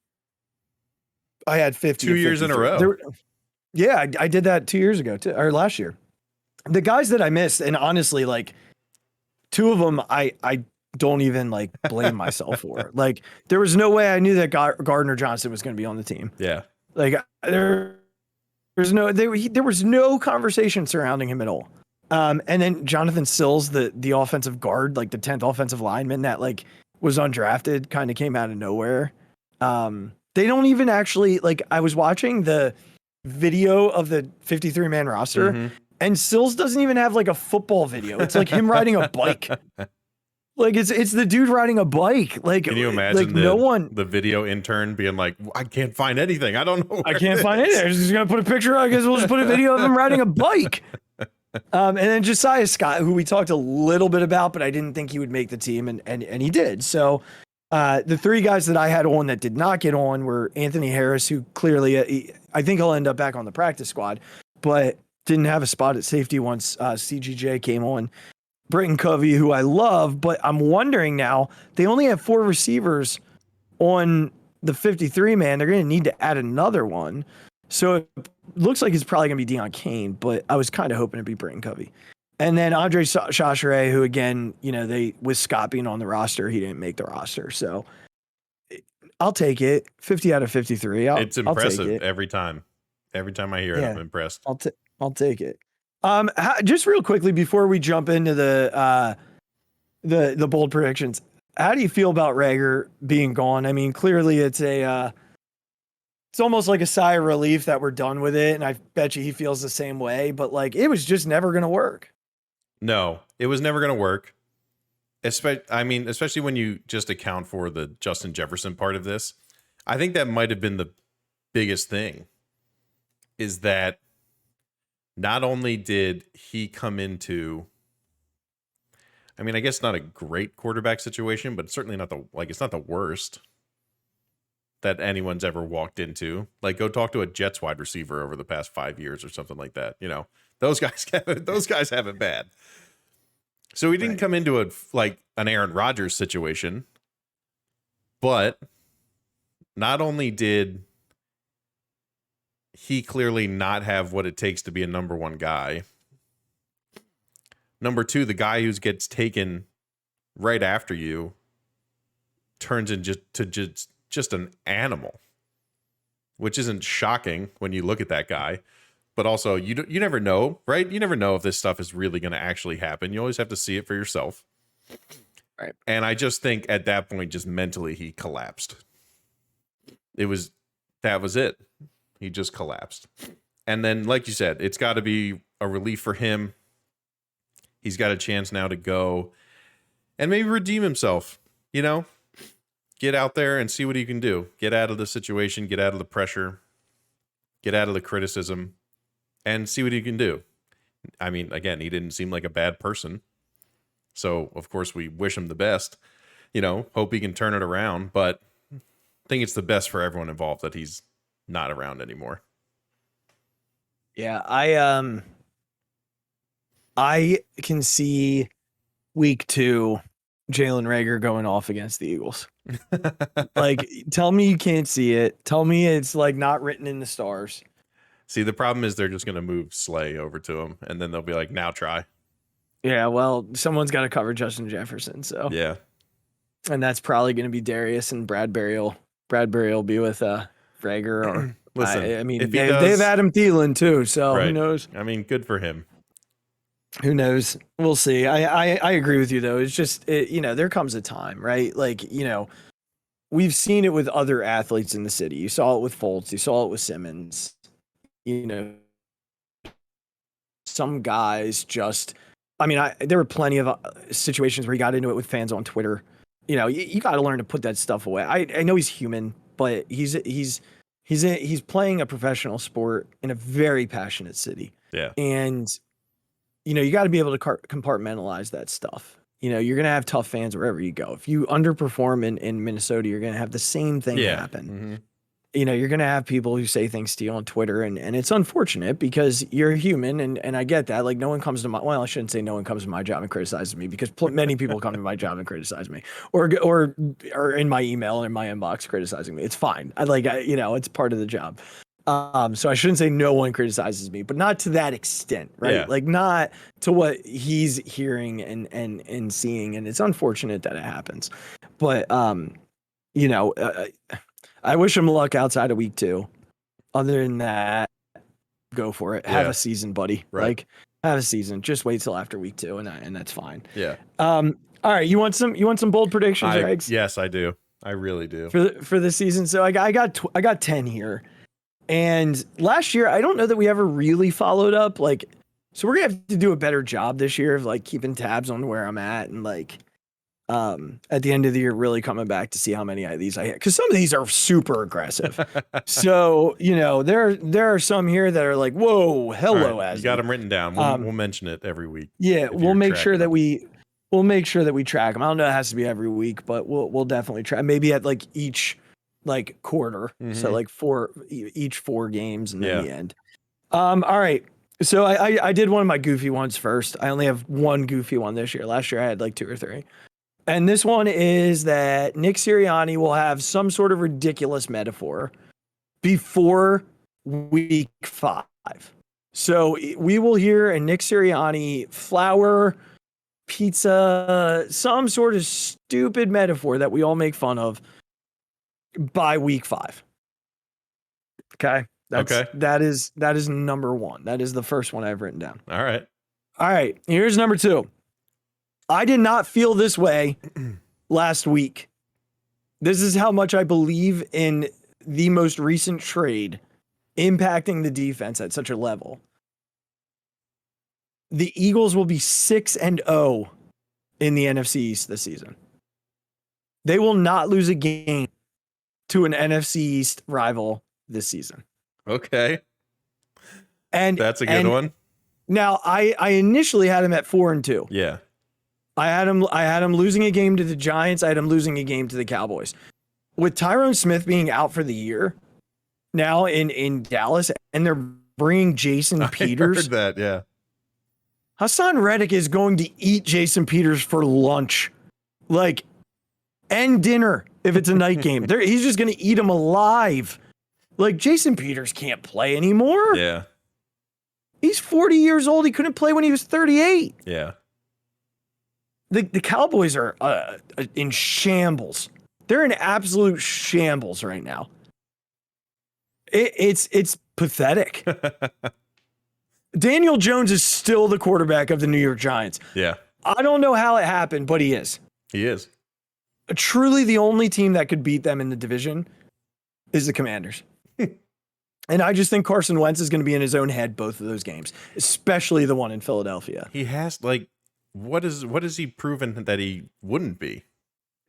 I had 50. 2 years in a row. Yeah, I did that 2 years ago too, or last year. The guys that I missed, and honestly, like two of them, I don't even like blame myself for. Like, there was no way I knew that Gardner Johnson was going to be on the team. Yeah, like there was no conversation surrounding him at all. And then Jonathan Sills, the offensive guard, like the 10th offensive lineman that like was undrafted, kind of came out of nowhere. They don't even actually, like, I was watching the video of the 53 man roster, and Sills doesn't even have like a football video. It's like him riding a bike. Like it's the dude riding a bike. Like, can you imagine like the video intern being like, I can't find anything. I don't know. I can't find anything. I'm just gonna put a picture. I guess we'll just put a video of him riding a bike. And then Josiah Scott, who we talked a little bit about, but I didn't think he would make the team, and he did. So the three guys that I had on that did not get on were Anthony Harris, who clearly I think he'll end up back on the practice squad, but didn't have a spot at safety once CGJ came on. Britton Covey, who I love, but I'm wondering now, they only have 4 receivers on the 53 man. They're going to need to add another one. So it looks like it's probably going to be Deion Kane, but I was kind of hoping it'd be Britton Covey. And then Andre Chachere, who again, you know, with Scott being on the roster, he didn't make the roster. So I'll take it. 50 out of 53. It's impressive. I'll take it. Every time I hear it, I'm impressed. I'll take it. Just real quickly before we jump into the bold predictions, how do you feel about Rager being gone? I mean, clearly it's almost like a sigh of relief that we're done with it, and I bet you he feels the same way. But like, it was just never going to work. No, it was never going to work. Especially when you just account for the Justin Jefferson part of this. I think that might have been the biggest thing, is that not only did he come into, I mean, I guess not a great quarterback situation, but certainly not it's not the worst that anyone's ever walked into. Like, go talk to a Jets wide receiver over the past 5 years or something like that. You know, those guys have it bad. So he didn't come into an Aaron Rodgers situation, but not only did he clearly not have what it takes to be a number one guy. Number two, the guy who gets taken right after you turns into just an animal, which isn't shocking when you look at that guy. but also you never know, right? You never know if this stuff is really going to actually happen. You always have to see it for yourself. Right. And I just think at that point, just mentally, he collapsed. That was it. He just collapsed. And then, like you said, it's got to be a relief for him. He's got a chance now to go and maybe redeem himself, you know, get out there and see what he can do. Get out of the situation, get out of the pressure, get out of the criticism, and see what he can do. I mean, again, he didn't seem like a bad person. So, of course, we wish him the best, you know, hope he can turn it around. But I think it's the best for everyone involved that he's not around anymore. Yeah, I can see week 2 Jalen Reagor going off against the Eagles. Like, tell me you can't see it. Tell me it's like not written in the stars. See, the problem is they're just going to move Slay over to him, and then they'll be like, now try. Yeah, well, someone's got to cover Justin Jefferson, so Yeah. And that's probably going to be Darius, and Bradbury will be with Reagor. Or Listen, I mean, if he they does, have Adam Thielen too, so right. Who knows? I mean, good for him. Who knows? We'll see. I agree with you though. It's just there comes a time, right? Like we've seen it with other athletes in the city. You saw it with Fultz. You saw it with Simmons. Some guys just. I mean, there were plenty of situations where he got into it with fans on Twitter. You got to learn to put that stuff away. I know he's human, but he's playing a professional sport in a very passionate city. Yeah. And you got to be able to compartmentalize that stuff. You're going to have tough fans wherever you go. If you underperform in Minnesota, you're going to have the same thing happen. Mm-hmm. You're going to have people who say things to you on Twitter, and it's unfortunate because you're human, and I get that. Like, no one comes to I shouldn't say no one comes to my job and criticizes me, because many people come to my job and criticize me, or in my email or in my inbox criticizing me. It's fine. It's part of the job. So I shouldn't say no one criticizes me, but not to that extent, right? Yeah. Like, not to what he's hearing and seeing, and it's unfortunate that it happens. But I wish him luck outside of week 2. Other than that, go for it. Have a season, buddy. Right. Like, have a season. Just wait till after week 2, and that's fine. Yeah. All right. You want some bold predictions, Regz? Yes, I do. I really do. For the season. So I got 10 here. And last year, I don't know that we ever really followed up. Like, so we're gonna have to do a better job this year of like keeping tabs on where I'm at, and like at the end of the year really coming back to see how many of these I hit, because some of these are super aggressive. So there are some here that are like, whoa, hello, right, Azzy. you got them written down. We'll mention it every week. Yeah, we'll make sure that we track them. I don't know, it has to be every week, but we'll definitely try. Maybe at like each like quarter, so like each 4 games, and then the end. All right. So I did one of my goofy ones first. I only have one goofy one this year. Last year I had like 2 or 3. And this one is that Nick Sirianni will have some sort of ridiculous metaphor before week 5. So we will hear a Nick Sirianni flour, pizza, some sort of stupid metaphor that we all make fun of by week 5. Okay. That is number 1. That is the first one I've written down. All right. Here's number 2. I did not feel this way last week. This is how much I believe in the most recent trade impacting the defense at such a level. The Eagles will be 6-0 in the NFC East this season. They will not lose a game to an NFC East rival this season. Okay. And that's a good one. Now, I initially had him at 4-2. Yeah. I had him losing a game to the Giants. I had him losing a game to the Cowboys. With Tyrone Smith being out for the year now in Dallas, and they're bringing Jason Peters. I heard that, yeah. Hassan Reddick is going to eat Jason Peters for lunch, like, and dinner if it's a night game. He's just going to eat him alive. Like, Jason Peters can't play anymore. Yeah. He's 40 years old. He couldn't play when he was 38. Yeah. The Cowboys are in shambles. They're in absolute shambles right now. It's pathetic. Daniel Jones is still the quarterback of the New York Giants. Yeah, I don't know how it happened, but he is. he is. Truly the only team that could beat them in the division is the Commanders. And I just think Carson Wentz is going to be in his own head both of those games, especially the one in Philadelphia. He has like, what is he proven that he wouldn't be?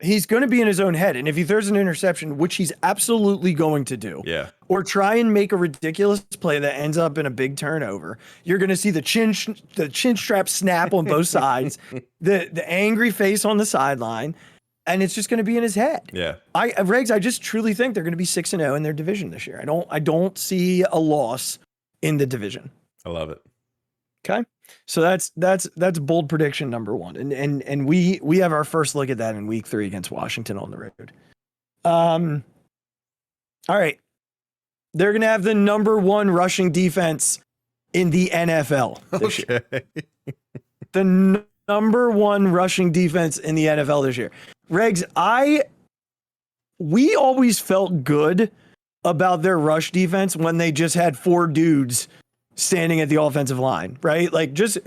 He's going to be in his own head. And if he throws an interception, which he's absolutely going to do, Yeah. or try and make a ridiculous play that ends up in a big turnover, you're going to see the chin strap snap on both sides, the angry face on the sideline, and it's just going to be in his head. Yeah. Regz, I just truly think they're going to be 6-0 in their division this year. I don't see a loss in the division. I love it. Okay. So that's bold prediction number one. And we have our first look at that in week 3 against Washington on the road. All right. They're going to have the number 1 rushing defense in the NFL this year. The number 1 rushing defense in the NFL this year. Regz, we always felt good about their rush defense when they just had 4 dudes standing at the offensive line, right? Like just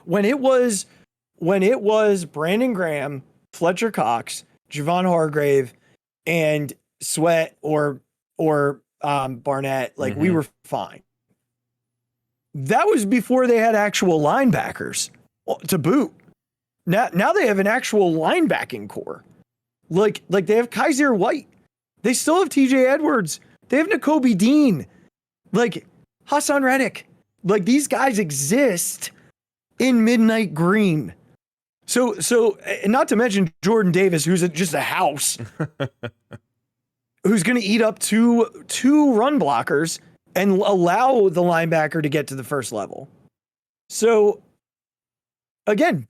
when it was Brandon Graham, Fletcher Cox, Javon Hargrave, and Sweat or Barnett, like we were fine. That was before they had actual linebackers to boot. Now they have an actual linebacking core. Like they have Kaiser White. They still have TJ Edwards. They have Nakobe Dean. Like Hassan Reddick. Like these guys exist in Midnight Green. So and not to mention Jordan Davis, who's just a house, who's going to eat up two run blockers and allow the linebacker to get to the first level. So again,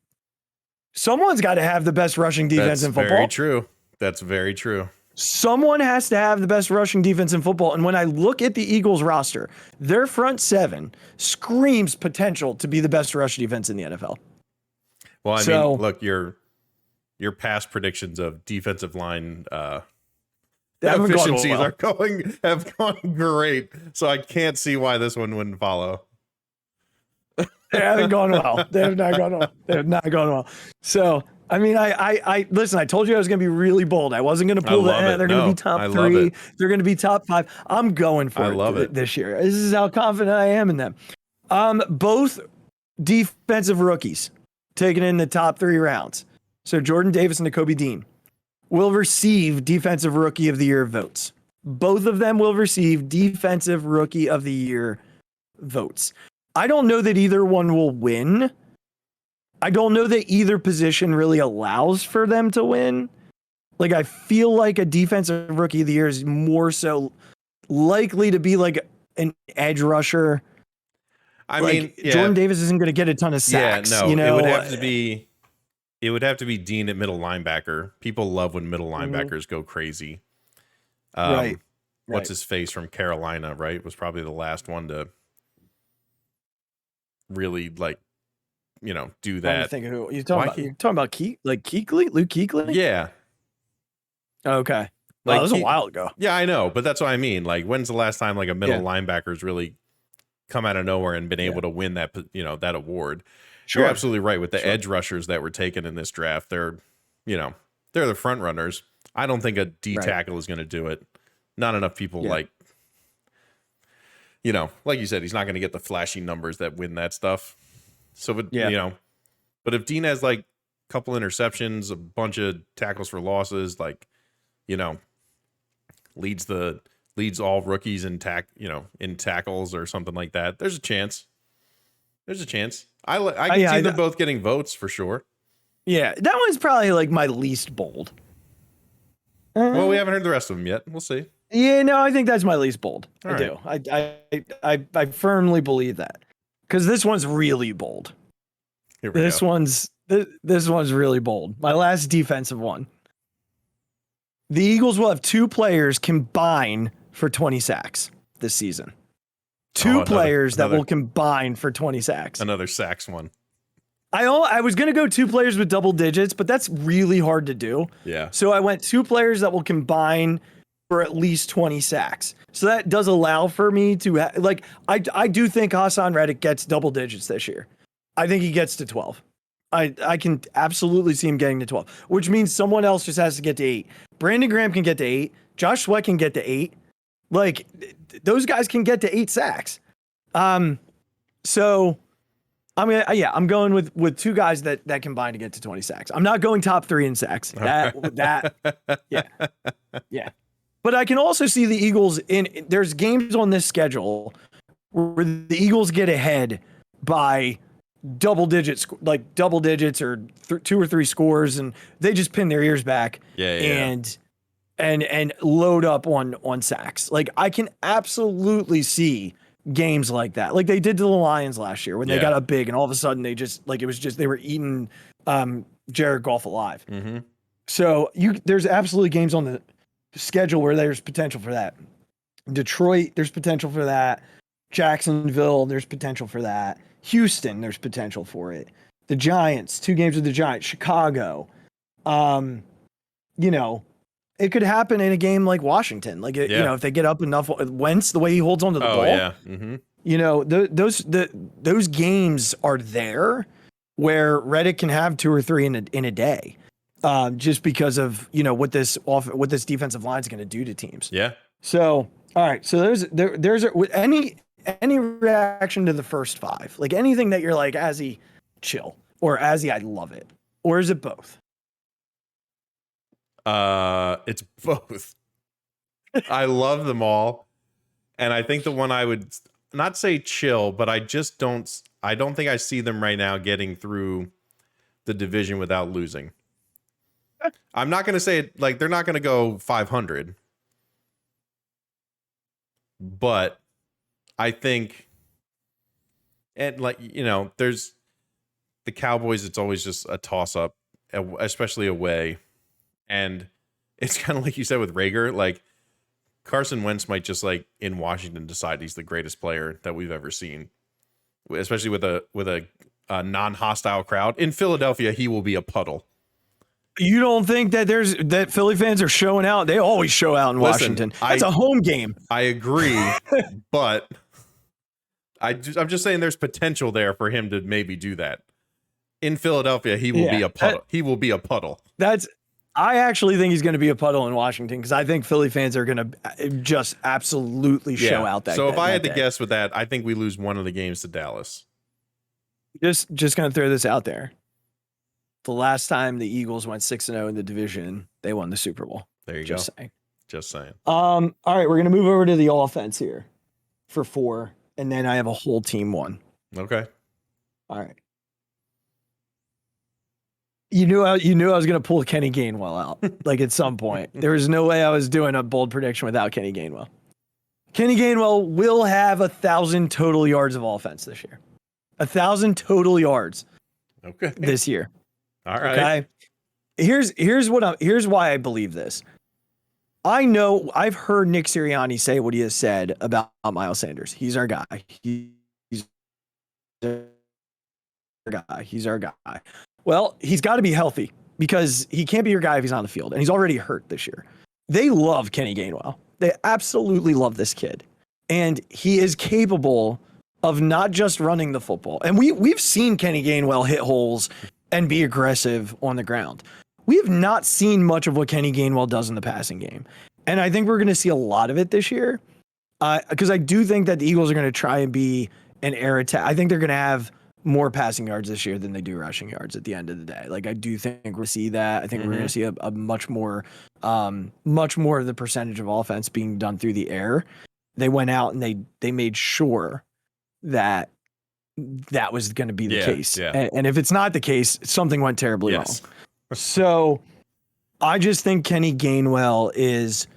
someone's got to have the best rushing defense in football. Very true. That's very true. Someone has to have the best rushing defense in football. And when I look at the Eagles roster, their front 7 screams potential to be the best rush defense in the NFL. Well, I mean, look, your past predictions of defensive line efficiencies have gone great. So I can't see why this one wouldn't follow. They haven't gone well. They have not gone well. They have not gone well. So, I mean, I listen, I told you I was going to be really bold. I wasn't going to pull they're going to be top 3. They're going to be top 5. I'm going for it this year. This is how confident I am in them. Both defensive rookies taken in the top 3 rounds. So Jordan Davis and Nakobe Dean will receive Defensive Rookie of the Year votes. Both of them will receive Defensive Rookie of the Year votes. I don't know that either one will win. I don't know that either position really allows for them to win. Like, I feel like a Defensive Rookie of the Year is more so likely to be like an edge rusher. I mean, Jordan Davis isn't going to get a ton of sacks. Yeah, no, you know? it would have to be Dean at middle linebacker. People love when middle linebackers go crazy. Right. What's his face from Carolina, right? Was probably the last one to really do that. I think who you're talking about Luke Kuechly? Yeah. Okay. That was a while ago. Yeah, I know, but that's what I mean. Like, when's the last time like a middle linebacker's really come out of nowhere and been able to win that that award? Sure. You're absolutely right with the edge rushers that were taken in this draft. They're the front runners. I don't think a D tackle is going to do it. Not enough people like you said, he's not going to get the flashy numbers that win that stuff. So, but if Dean has like a couple interceptions, a bunch of tackles for losses, leads all rookies in tackles or something like that, there's a chance. I can see them both getting votes for sure. Yeah, that one's probably like my least bold. Well, we haven't heard the rest of them yet. We'll see. Yeah, no, I think that's my least bold. All right. Do. I firmly believe that, because this one's really bold. This one's really bold. My last defensive one. The Eagles will have 2 players combine for 20 sacks this season. Two players that will combine for 20 sacks. Another sacks one. I was going to go 2 players with double digits, but that's really hard to do. Yeah. So I went 2 players that will combine for at least 20 sacks. So that does allow for me to I do think Hassan Reddick gets double digits this year. I think he gets to 12. I can absolutely see him getting to 12, which means someone else just has to get to 8. Brandon Graham can get to 8. Josh Sweat can get to 8. Like, those guys can get to 8 sacks. So I'm going with two guys that combine to get to 20 sacks. I'm not going top 3 in sacks. Yeah. But I can also see the Eagles there's games on this schedule where the Eagles get ahead by double digits or 2 or 3 scores, and they just pin their ears back and load up on sacks. Like, I can absolutely see games like that, like they did to the Lions last year when they got up big, and all of a sudden they were eating Jared Goff alive. Mm-hmm. So there's absolutely games on the schedule where there's potential for that. Detroit, there's potential for that. Jacksonville, there's potential for that. Houston, there's potential for it. The Giants, 2 games with the Giants. Chicago, it could happen in a game like Washington. Like, if they get up enough, Wentz, the way he holds onto the ball. Yeah. Mm-hmm. Those games are there where Reddick can have 2 or 3 in a day, just because of what this defensive line is going to do to teams. Yeah. So all right. So there's any reaction to the first 5, like anything that you're like, Azzy, chill, or Azzy, I love it, or is it both? It's both. I love them all, and I think the one I would not say chill, but I don't think I see them right now getting through the division without losing. I'm not going to say it like they're not going to go 500, but I think, and there's the Cowboys. It's always just a toss up, especially away. And it's kind of like you said with Rager, like Carson Wentz might just like in Washington decide he's the greatest player that we've ever seen, especially with a non-hostile crowd. In Philadelphia, he will be a puddle. You don't think that Philly fans are showing out? They always show out in Washington. That's a home game. I agree, but I'm just saying there's potential there for him to maybe do that. In Philadelphia, he will be a puddle. He will be a puddle. I actually think he's going to be a puddle in Washington, because I think Philly fans are going to just absolutely show out that. So if I had to guess with that, I think we lose one of the games to Dallas. Just going to throw this out there. The last time the Eagles went 6-0 in the division, they won the Super Bowl. There you go. Just saying. All right, we're going to move over to the offense here for 4, and then I have a whole team 1. Okay. All right. You knew I was going to pull Kenny Gainwell out, like at some point. There was no way I was doing a bold prediction without Kenny Gainwell. Kenny Gainwell will have 1,000 total yards of offense this year. 1,000 total yards. Okay. This year. All right. Okay. Here's why I believe this. I know I've heard Nick Sirianni say what he has said about Miles Sanders. He's our guy. He's our guy. Well, he's got to be healthy, because he can't be your guy if he's on the field, and he's already hurt this year. They love Kenny Gainwell. They absolutely love this kid, and he is capable of not just running the football. And we've seen Kenny Gainwell hit holes and be aggressive on the ground. We have not seen much of what Kenny Gainwell does in the passing game, and I think we're going to see a lot of it this year, because I do think that the Eagles are going to try and be an air attack. I think they're going to have more passing yards this year than they do rushing yards at the end of the day. Like, I do think we'll see that. I think we're going to see a much more of the percentage of offense being done through the air. They went out and they made sure that was going to be the case. Yeah. And if it's not the case, something went terribly wrong. So I just think Kenny Gainwell is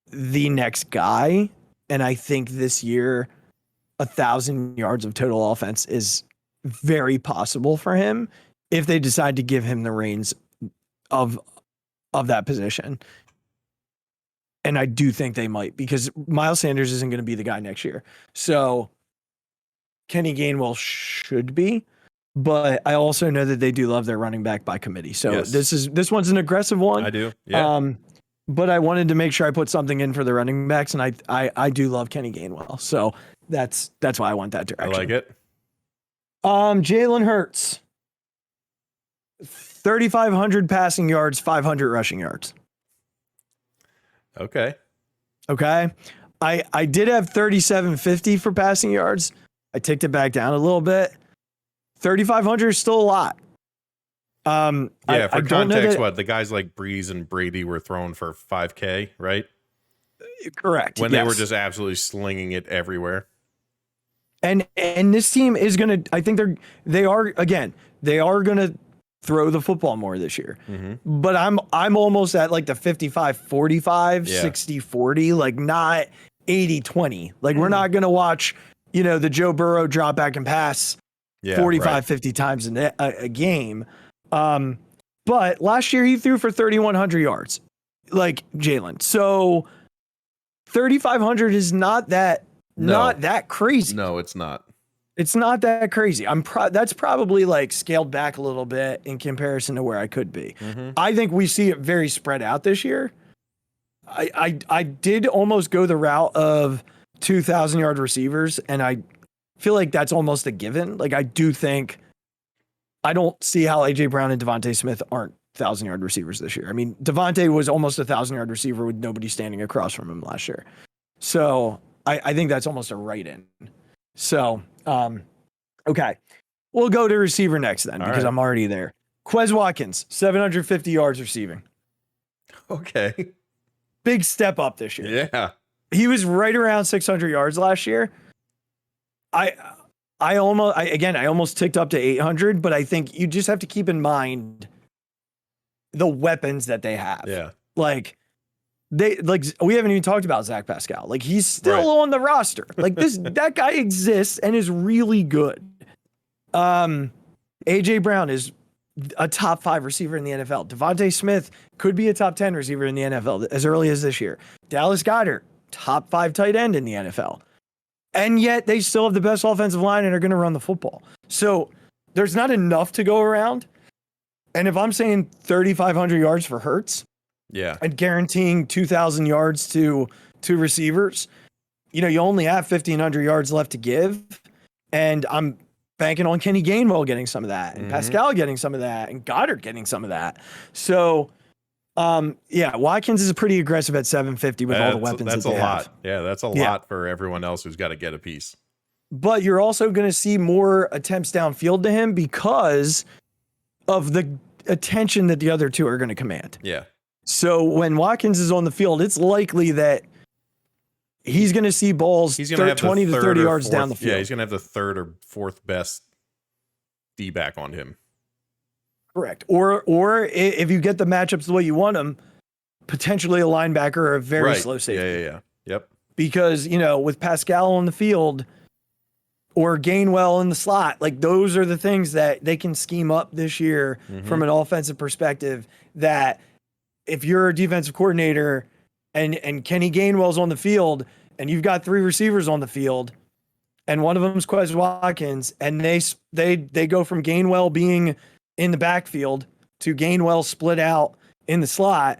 the next guy. And I think this year, 1,000 yards of total offense is very possible for him if they decide to give him the reins of that position. And I do think they might, because Miles Sanders isn't going to be the guy next year. So Kenny Gainwell should be, but I also know that they do love their running back by committee. So this one's an aggressive one. I do. Yeah. but I wanted to make sure I put something in for the running backs, and I do love Kenny Gainwell, so that's why I went that direction. I like it. Jalen Hurts, 3,500 passing yards, 500 rushing yards. Okay. I did have 3,750 for passing yards. I ticked it back down a little bit. 3,500 is still a lot. Yeah, for I don't know context, that, what the guys like Breeze and Brady were throwing for 5K, right? correct. When yes. they were just absolutely slinging it everywhere. And this team is gonna. I think they are gonna throw the football more this year. Mm-hmm. But I'm almost at like the 55-45, Yeah. 60-40, like not 80-20. Like we're not gonna watch, the Joe Burrow drop back and pass 45, 50 times a game. But last year he threw for 3,100 yards, like Jalen. So 3,500 is not that crazy. No, it's not. It's not that crazy. That's probably like scaled back a little bit in comparison to where I could be. Mm-hmm. I think we see it very spread out this year. I did almost go the route of 2,000-yard receivers, and I feel like that's almost a given. Like I don't see how AJ Brown and Devontae Smith aren't 1,000-yard receivers this year. I mean, Devontae was almost a 1,000-yard receiver with nobody standing across from him last year. So I think that's almost a right-in. So, okay. We'll go to receiver next then, because I'm already there. Quez Watkins, 750 yards receiving. Okay. Big step up this year. Yeah. He was right around 600 yards last year. I almost ticked up to 800, but I think you just have to keep in mind the weapons that they have. Yeah. Like we haven't even talked about Zach Pascal. Like he's still on the roster. Like that guy exists and is really good. AJ Brown is a top 5 receiver in the NFL. Devontae Smith could be a top 10 receiver in the NFL as early as this year. Dallas Goedert, top 5 tight end in the NFL. And yet they still have the best offensive line and are going to run the football. So there's not enough to go around. And if I'm saying 3,500 yards for Hurts, and guaranteeing 2,000 yards to receivers, you only have 1,500 yards left to give. And I'm banking on Kenny Gainwell getting some of that, and Pascal getting some of that, and Goddard getting some of that. So, Watkins is pretty aggressive at 750 with all the weapons that's that they a lot. have. Yeah, that's a lot for everyone else who's got to get a piece. But you're also going to see more attempts downfield to him because of the attention that the other two are going to command. Yeah. So when Watkins is on the field, it's likely that he's going to see balls 20 to 30 yards down the field. Yeah, he's going to have the third or fourth best D-back on him. Correct. Or if you get the matchups the way you want them, potentially a linebacker or a very slow safety. Yeah. Yep. Because, with Pascal on the field or Gainwell in the slot, like those are the things that they can scheme up this year from an offensive perspective, that if you're a defensive coordinator and Kenny Gainwell's on the field and you've got 3 receivers on the field and one of them's Quez Watkins, and they go from Gainwell being in the backfield to Gainwell split out in the slot,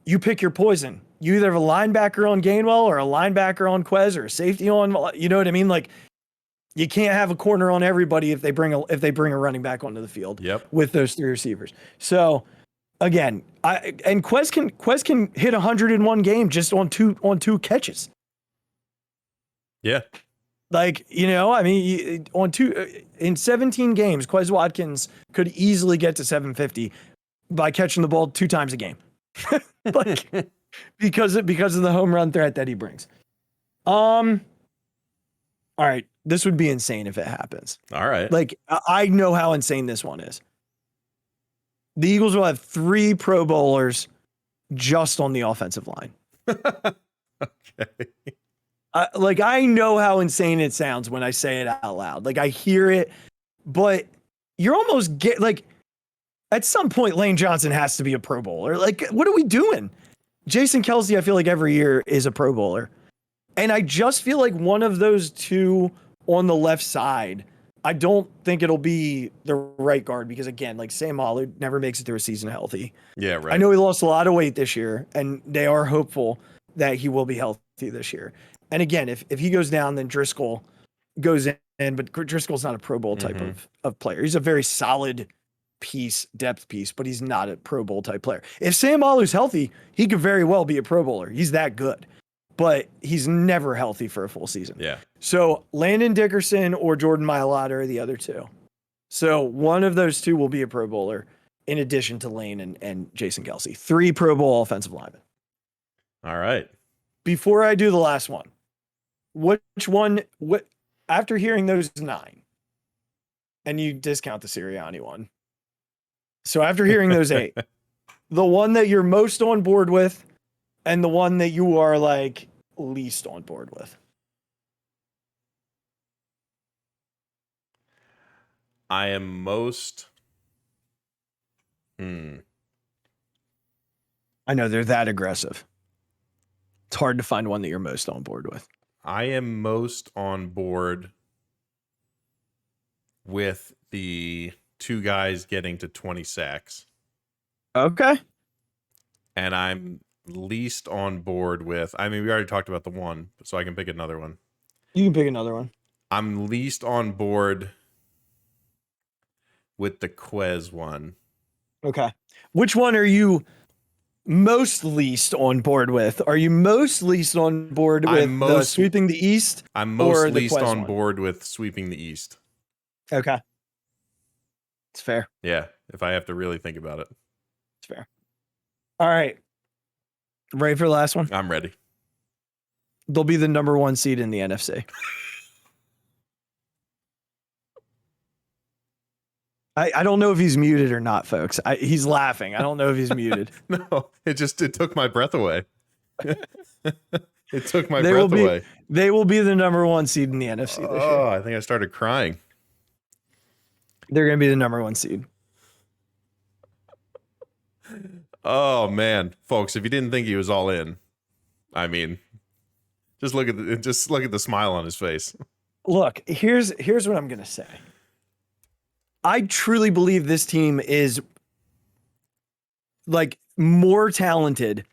you pick your poison. You either have a linebacker on Gainwell or a linebacker on Quez or a safety on, you know what I mean? Like you can't have a corner on everybody if they bring a running back onto the field with those 3 receivers. So again, Quez can hit 100 in one game just on two catches. Yeah. Like, in 17 games, Quez Watkins could easily get to 750 by catching the ball 2 times a game. because of the home run threat that he brings. All right, this would be insane if it happens. All right. Like, I know how insane this one is. The Eagles will have 3 Pro Bowlers just on the offensive line. Okay. I know how insane it sounds when I say it out loud. Like I hear it, but you're almost at some point Lane Johnson has to be a Pro Bowler. Like, what are we doing? Jason Kelce, I feel like every year is a Pro Bowler. And I just feel like one of those 2 on the left side I don't think it'll be the right guard because again, like Sam Malu never makes it through a season healthy. Yeah, right. I know he lost a lot of weight this year, and they are hopeful that he will be healthy this year. And again, if he goes down, then Driscoll goes in, but Driscoll's not a Pro Bowl type of player. He's a very solid piece, depth piece, but he's not a Pro Bowl type player. If Sam Malu's healthy, he could very well be a Pro Bowler. He's that good, but he's never healthy for a full season. Yeah. So Landon Dickerson or Jordan Mailata are the other two. So one of those two will be a Pro Bowler in addition to Lane and Jason Kelce. 3 Pro Bowl offensive linemen. All right. Before I do the last one, after hearing those 9, and you discount the Sirianni one. So after hearing those 8, the one that you're most on board with and the one that you are like least on board with. I am most. I know they're that aggressive. It's hard to find one that you're most on board with. I am most on board with the 2 guys getting to 20 sacks. Okay. And I'm least on board with, I mean, we already talked about the one, so I can pick another one. You can pick another one. I'm least on board with the Quez one. Okay. Which one are you most least on board with? Are you most least on board with the sweeping the East? I'm most least Quez on one? board with sweeping the East. Okay. It's fair. Yeah, if I have to really think about it. It's fair. All right. Ready for the last one? I'm ready. They'll be the number 1 seed in the NFC. I don't know if he's muted or not, folks. He's laughing. I don't know if he's muted. No, it took my breath away. It took my breath away. They will be the number 1 seed in the NFC this year. Oh, I think I started crying. They're going to be the number 1 seed. Oh man, folks, if you didn't think he was all in, I mean, just look at the smile on his face. Look, here's what I'm going to say. I truly believe this team is like more talented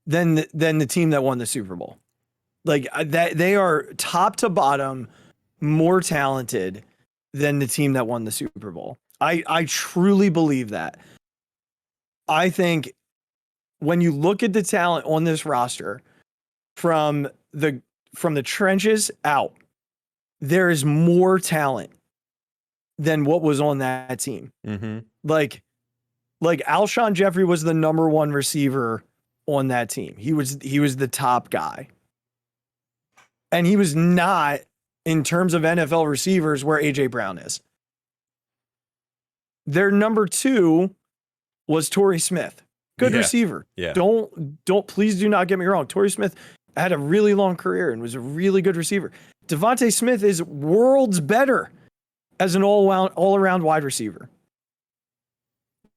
than the team that won the Super Bowl. Like that, they are top to bottom more talented than the team that won the Super Bowl. I truly believe that. I think when you look at the talent on this roster from the trenches out, there is more talent than what was on that team. Mm-hmm. Like Alshon Jeffrey was the number 1 receiver on that team. He was the top guy. And he was not in terms of NFL receivers where AJ Brown is. Their number 2 was Torrey Smith. Good receiver. Yeah. Please do not get me wrong. Torrey Smith had a really long career and was a really good receiver. Devontae Smith is worlds better as an all-around wide receiver.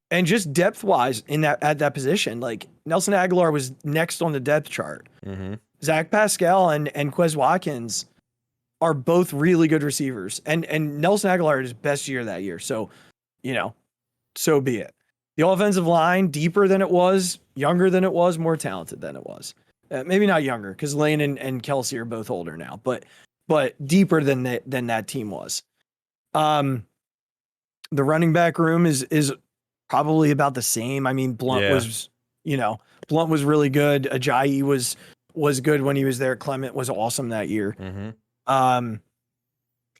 And just depth-wise at that position, like Nelson Aguilar was next on the depth chart. Mm-hmm. Zach Pascal and Quez Watkins are both really good receivers. And Nelson Aguilar had his best year that year. So, so be it. The offensive line, deeper than it was, younger than it was, more talented than it was. Maybe not younger, because Lane and Kelce are both older now, but deeper than that team was. The running back room is probably about the same. I mean, Blunt was really good. Ajayi was good when he was there. Clement was awesome that year. Mm-hmm.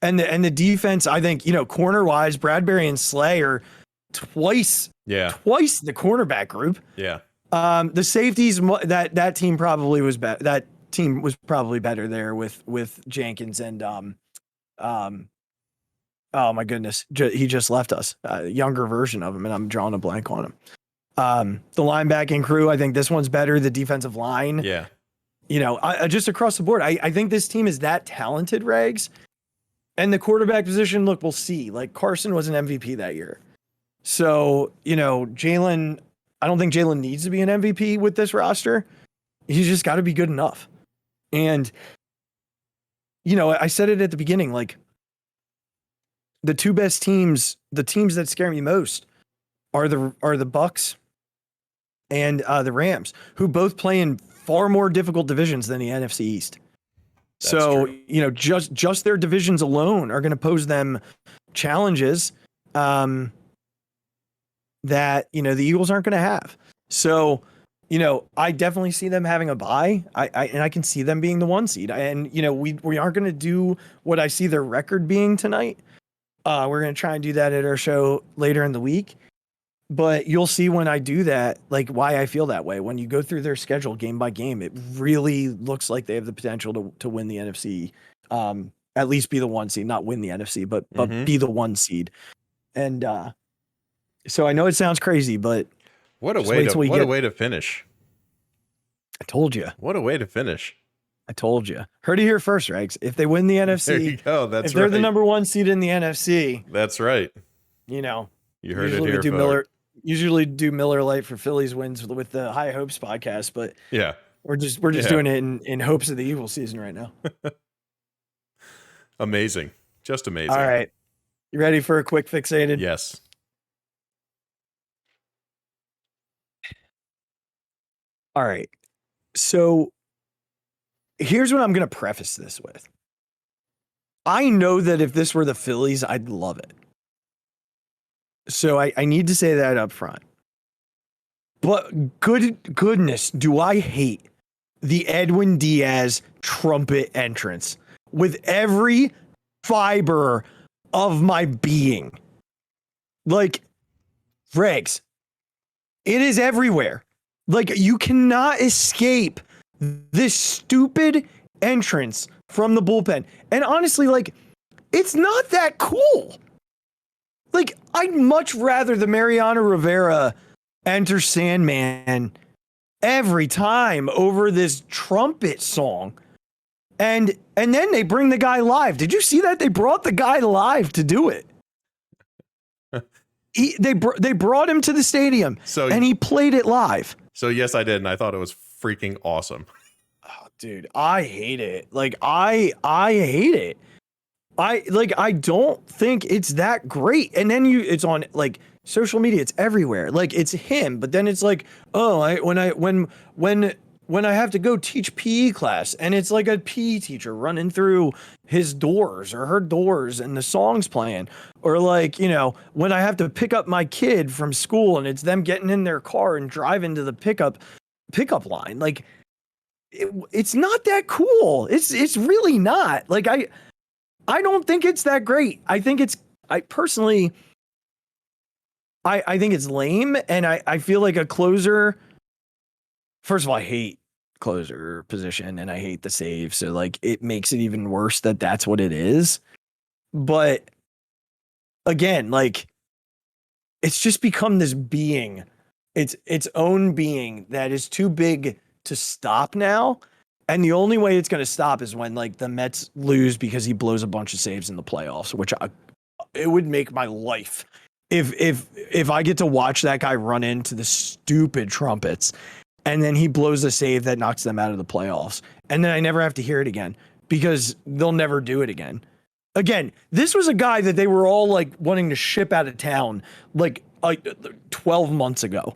And the defense, I think, corner wise, Bradbury and Slay are twice the cornerback group. Yeah. The safeties, that team probably was better. That team was probably better there with Jenkins and oh my goodness, he just left us. Younger version of him, and I'm drawing a blank on him. The linebacking crew, I think this one's better. The defensive line, yeah. Just across the board, I think this team is that talented, Regz. And the quarterback position, look, we'll see. Like Carson was an MVP that year. So, Jalen, I don't think Jalen needs to be an MVP with this roster. He's just got to be good enough. And, I said it at the beginning, like, the two best teams, the teams that scare me most, are the Bucks and the Rams, who both play in far more difficult divisions than the NFC East. That's So, true. just their divisions alone are going to pose them challenges that, the Eagles aren't going to have. So, I definitely see them having a bye. I can see them being the 1 seed. And, we aren't going to do what I see their record being tonight. We're going to try and do that at our show later in the week. But you'll see when I do that, like, why I feel that way. When you go through their schedule game by game, it really looks like they have the potential to win the NFC, at least be the 1 seed, not win the NFC, but be the 1 seed. And so I know it sounds crazy, but what a way to finish. I told you. What a way to finish. I told you. Heard it here first, Regz. If they win the NFC, there you go. That's if they're the number 1 seed in the NFC, that's right. You heard it here. Usually do Miller Lite for Phillies wins with the High Hopes podcast, but yeah, we're just doing it in hopes of the Eagles season right now. Amazing. Just amazing. All right. You ready for a quick fixated? Yes. All right. So here's what I'm going to preface this with. I know that if this were the Phillies, I'd love it. So I need to say that up front. But goodness, do I hate the Edwin Diaz trumpet entrance with every fiber of my being. Like, Regz, it is everywhere. Like, you cannot escape this stupid entrance from the bullpen. And honestly, like, it's not that cool. Like, I'd much rather the Mariano Rivera enter Sandman every time over this trumpet song. And then they bring the guy live. Did you see that? They brought the guy live to do it. They brought him to the stadium, and he played it live. So yes, I did, and I thought it was freaking awesome. Oh, dude, I hate it. Like, I hate it. I don't think it's that great. And then it's on like social media, it's everywhere. Like, it's him, but then it's like, oh, when I have to go teach PE class, and it's like a PE teacher running through his doors or her doors and the song's playing, or like, when I have to pick up my kid from school and it's them getting in their car and driving to the pickup line. Like, it's not that cool. It's really not. Like, I don't think it's that great. I think I personally think it's lame, and I feel like a closer. First of all, I hate closer position, and I hate the save, so like it makes it even worse that that's what it is. But again, like, it's just become this being, its own being that is too big to stop now. And the only way it's going to stop is when like the Mets lose because he blows a bunch of saves in the playoffs, which it would make my life if I get to watch that guy run into the stupid trumpets and then he blows a save that knocks them out of the playoffs. And then I never have to hear it again because they'll never do it again. Again, this was a guy that they were all like wanting to ship out of town like 12 months ago.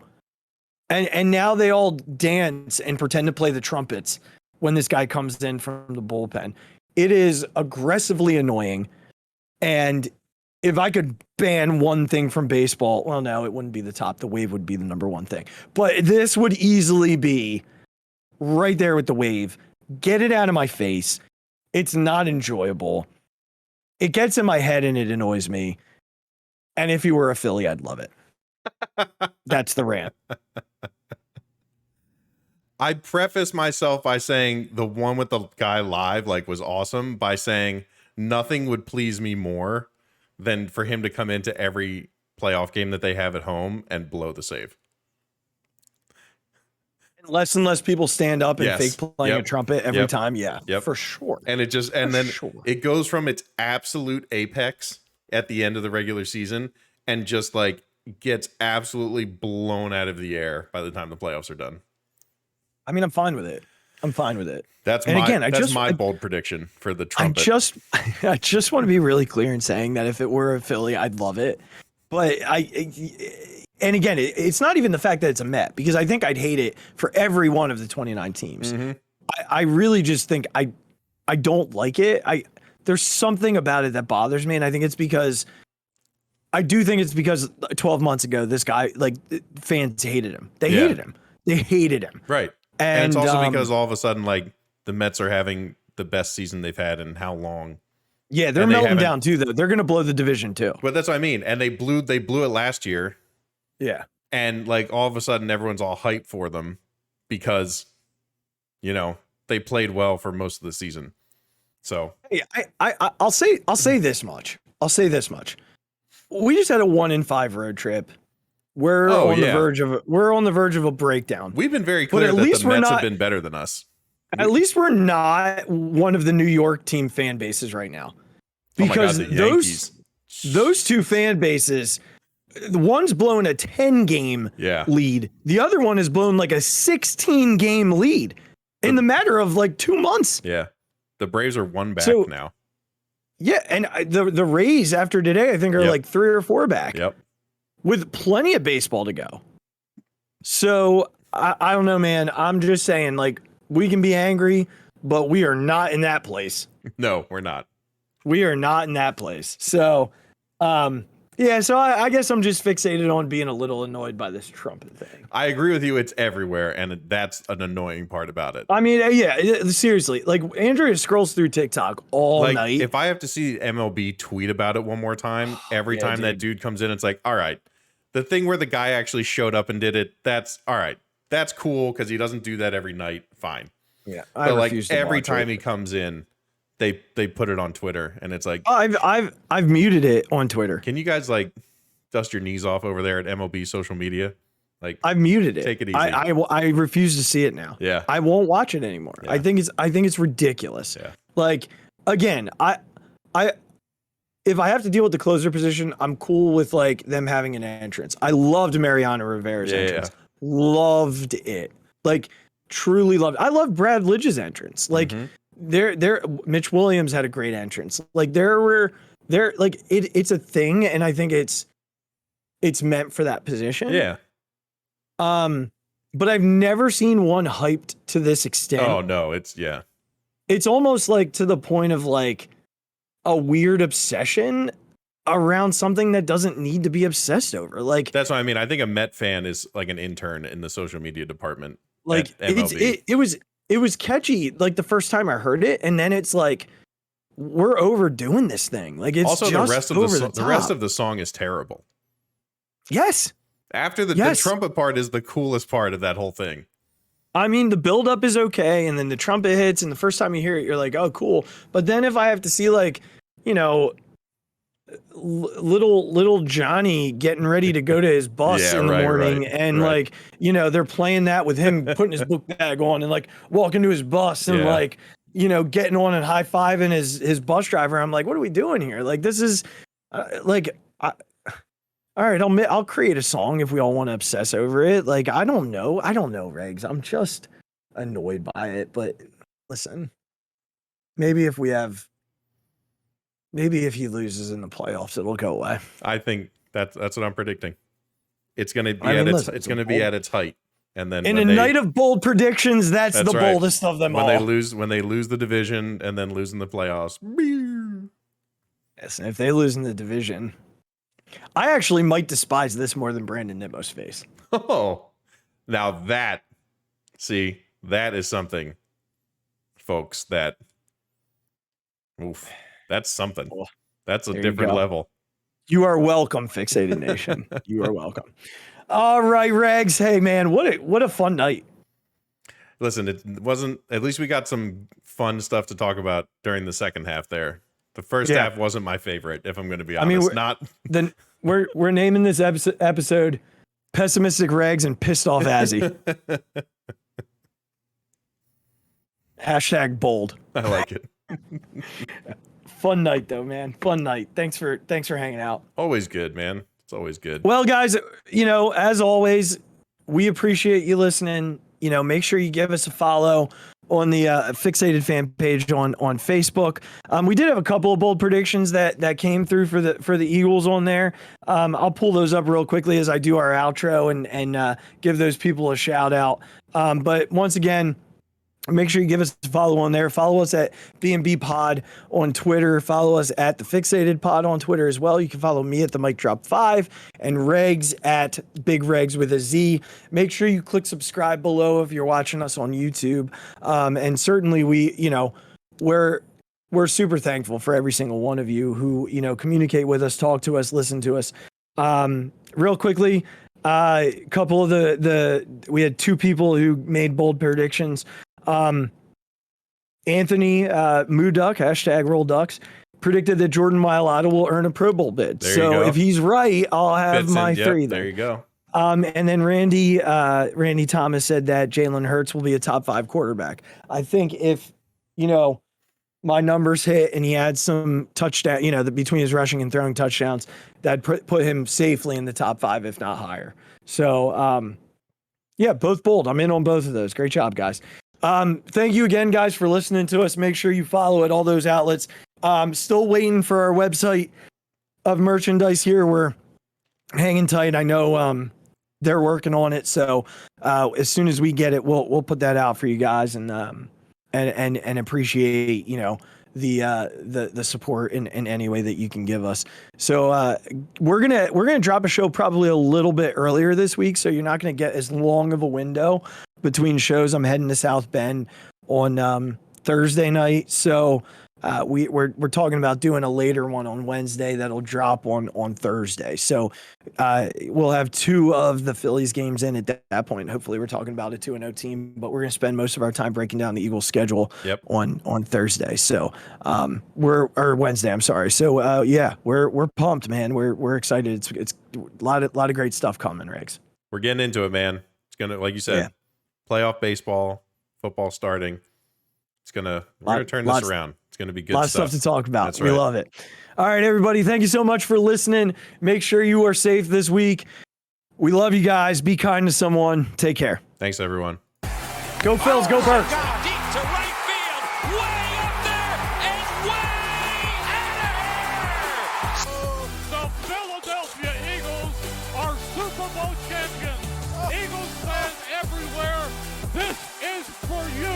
And now they all dance and pretend to play the trumpets when this guy comes in from the bullpen. It is aggressively annoying. And if I could ban one thing from baseball, well, no, it wouldn't be the top. The wave would be the number one thing. But this would easily be right there with the wave. Get it out of my face. It's not enjoyable. It gets in my head and it annoys me. And if you were a Philly, I'd love it. That's the rant. I preface myself by saying the one with the guy live like was awesome by saying nothing would please me more than for him to come into every playoff game that they have at home and blow the save. Less and less people stand up and fake playing a trumpet every time. Yeah, for sure. And it just, it goes from its absolute apex at the end of the regular season and just like gets absolutely blown out of the air by the time the playoffs are done. I mean, I'm fine with it. I'm fine with it. That's And my again, that's my bold prediction for the trumpet. I just want to be really clear in saying that if it were a Philly, I'd love it. But and again, it's not even the fact that it's a Met, because I think I'd hate it for every one of the 29 teams. Mm-hmm. I really just think I don't like it. There's something about it that bothers me, and I think it's because 12 months ago, this guy, like, fans hated him. They hated him. They hated him. Right. And it's also because all of a sudden, like, the Mets are having the best season they've had in how long? Yeah, they're melting down too, though. They're going to blow the division too. But that's what I mean. And they blew it last year. Yeah. And like all of a sudden everyone's all hyped for them because, you know, they played well for most of the season. So hey, I'll say this much. We just had a 1-5 road trip. We're on the verge of a breakdown. We've been very clear that the Mets have been better than us. At least we're not one of the New York team fan bases right now. Because those two fan bases, the one's blown a 10-game lead. The other one has blown like a 16-game lead in the matter of like 2 months. Yeah. The Braves are one back now. Yeah, and the Rays after today, I think, are like 3 or 4 back. Yep. With plenty of baseball to go. So I don't know, man. I'm just saying, like, we can be angry, but we are not in that place. No, we're not. We are not in that place. So, yeah, so I guess I'm just fixated on being a little annoyed by this trumpet thing. I agree with you. It's everywhere, and that's an annoying part about it. I mean, yeah, seriously. Like, Andrea scrolls through TikTok all night. If I have to see MLB tweet about it one more time, every time that dude comes in, it's like, all right, the thing where the guy actually showed up and did it, that's all right. That's cool because he doesn't do that every night. Fine. Yeah, but like every time he comes in, they put it on Twitter, and it's like, I've muted it on Twitter. Can you guys like dust your knees off over there at MLB social media? Like, I've muted it. Take it easy. I refuse to see it now. Yeah, I won't watch it anymore. Yeah. I think it's ridiculous. Yeah. Like, again, if I have to deal with the closer position, I'm cool with like them having an entrance. I loved Mariano Rivera's entrance. Yeah. Loved it. Like, truly loved it. I love Brad Lidge's entrance. Like, Mitch Williams had a great entrance. Like, it's a thing, and I think it's meant for that position. Yeah. But I've never seen one hyped to this extent. Oh no, it's almost like to the point of like a weird obsession around something that doesn't need to be obsessed over. Like, that's what I mean. I think a Met fan is like an intern in the social media department. Like, it was catchy like the first time I heard it, and then it's like, we're overdoing this thing. Like, it's also just the rest of the song is terrible. Yes. After the trumpet part is the coolest part of that whole thing. I mean, the buildup is okay, and then the trumpet hits, and the first time you hear it, you're like, oh, cool. But then if I have to see, like, you know, little Johnny getting ready to go to his bus in the morning, and like, you know, they're playing that with him putting his book bag on and like walking to his bus and like, you know, getting on and high-fiving his bus driver. I'm like, what are we doing here? Like, this is all right, I'll create a song if we all want to obsess over it. Like, I don't know, Regz. I'm just annoyed by it. But listen, maybe if he loses in the playoffs, it'll go away. I think that's what I'm predicting. It's going to be at its height, and then in a night of bold predictions, that's the boldest of them all. When they lose the division and then lose in the playoffs. Yes, and if they lose in the division, I actually might despise this more than Brandon Nimmo's face. Oh, now that is something, folks, that's something. That's a different level. You are welcome, Phixated Nation. You are welcome. All right, Regz. Hey, man, what a fun night. Listen, it wasn't, at least we got some fun stuff to talk about during the second half there. The first half wasn't my favorite, if I'm going to be honest. We're naming this episode Pessimistic Regz and Pissed Off Azzy. #bold. I like it. Fun night though, man. Fun night. Thanks for hanging out. Always good, man. It's always good. Well, guys, you know, as always, we appreciate you listening. You know, make sure you give us a follow on the Phixated fan page on Facebook. We did have a couple of bold predictions that came through for the Eagles on there. I'll pull those up real quickly as I do our outro and give those people a shout out. But once again, make sure you give us a follow on there. Follow us at B&B Pod on Twitter. Follow us at the Phixated Pod on Twitter as well. You can follow me at the Mic Drop 5 and Regz at Big Regz with a Z. Make sure you click subscribe below if you're watching us on YouTube. And certainly we're super thankful for every single one of you who, communicate with us, talk to us, listen to us. Real quickly, a couple of we had two people who made bold predictions. Anthony Mooduck, hashtag Roll Ducks, predicted that Jordan Mailata will earn a Pro Bowl bid. So if he's right, I'll have my three. There you go. And then Randy Thomas said that Jalen Hurts will be a top 5 quarterback. I think if, my numbers hit and he had some touchdown, between his rushing and throwing touchdowns, that put him safely in the top 5, if not higher. So, both bold. I'm in on both of those. Great job, guys. Thank you again, guys, for listening to us. Make sure you follow at all those outlets. Still waiting for our website of merchandise here. We're hanging tight. I know they're working on it. So as soon as we get it, we'll put that out for you guys and appreciate, the support in any way that you can give us. So we're gonna drop a show probably a little bit earlier this week, so you're not gonna get as long of a window between shows. I'm heading to South Bend on Thursday night, so we're talking about doing a later one on Wednesday that'll drop on Thursday. So we'll have 2 of the Phillies games in at that point. Hopefully we're talking about a 2-0 team, but we're going to spend most of our time breaking down the Eagles schedule on Thursday. So or Wednesday, I'm sorry. So we're pumped, man. We're excited. It's a lot of great stuff coming, Regz. We're getting into it, man. It's going to, like you said, playoff baseball, football starting. We're going to turn this around. It's going to be good stuff. Lots of stuff to talk about. That's we right. love it. All right, everybody. Thank you so much for listening. Make sure you are safe this week. We love you guys. Be kind to someone. Take care. Thanks, everyone. Go Phils. Go Birds. Deep to right field. Way up there and way out of here. The Philadelphia Eagles are Super Bowl champions. Eagles fans everywhere, this is for you.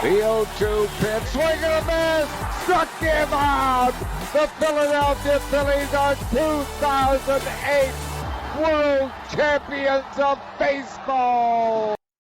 The 0-2 pitch, swing and a miss, struck him out. The Philadelphia Phillies are 2008 World Champions of Baseball.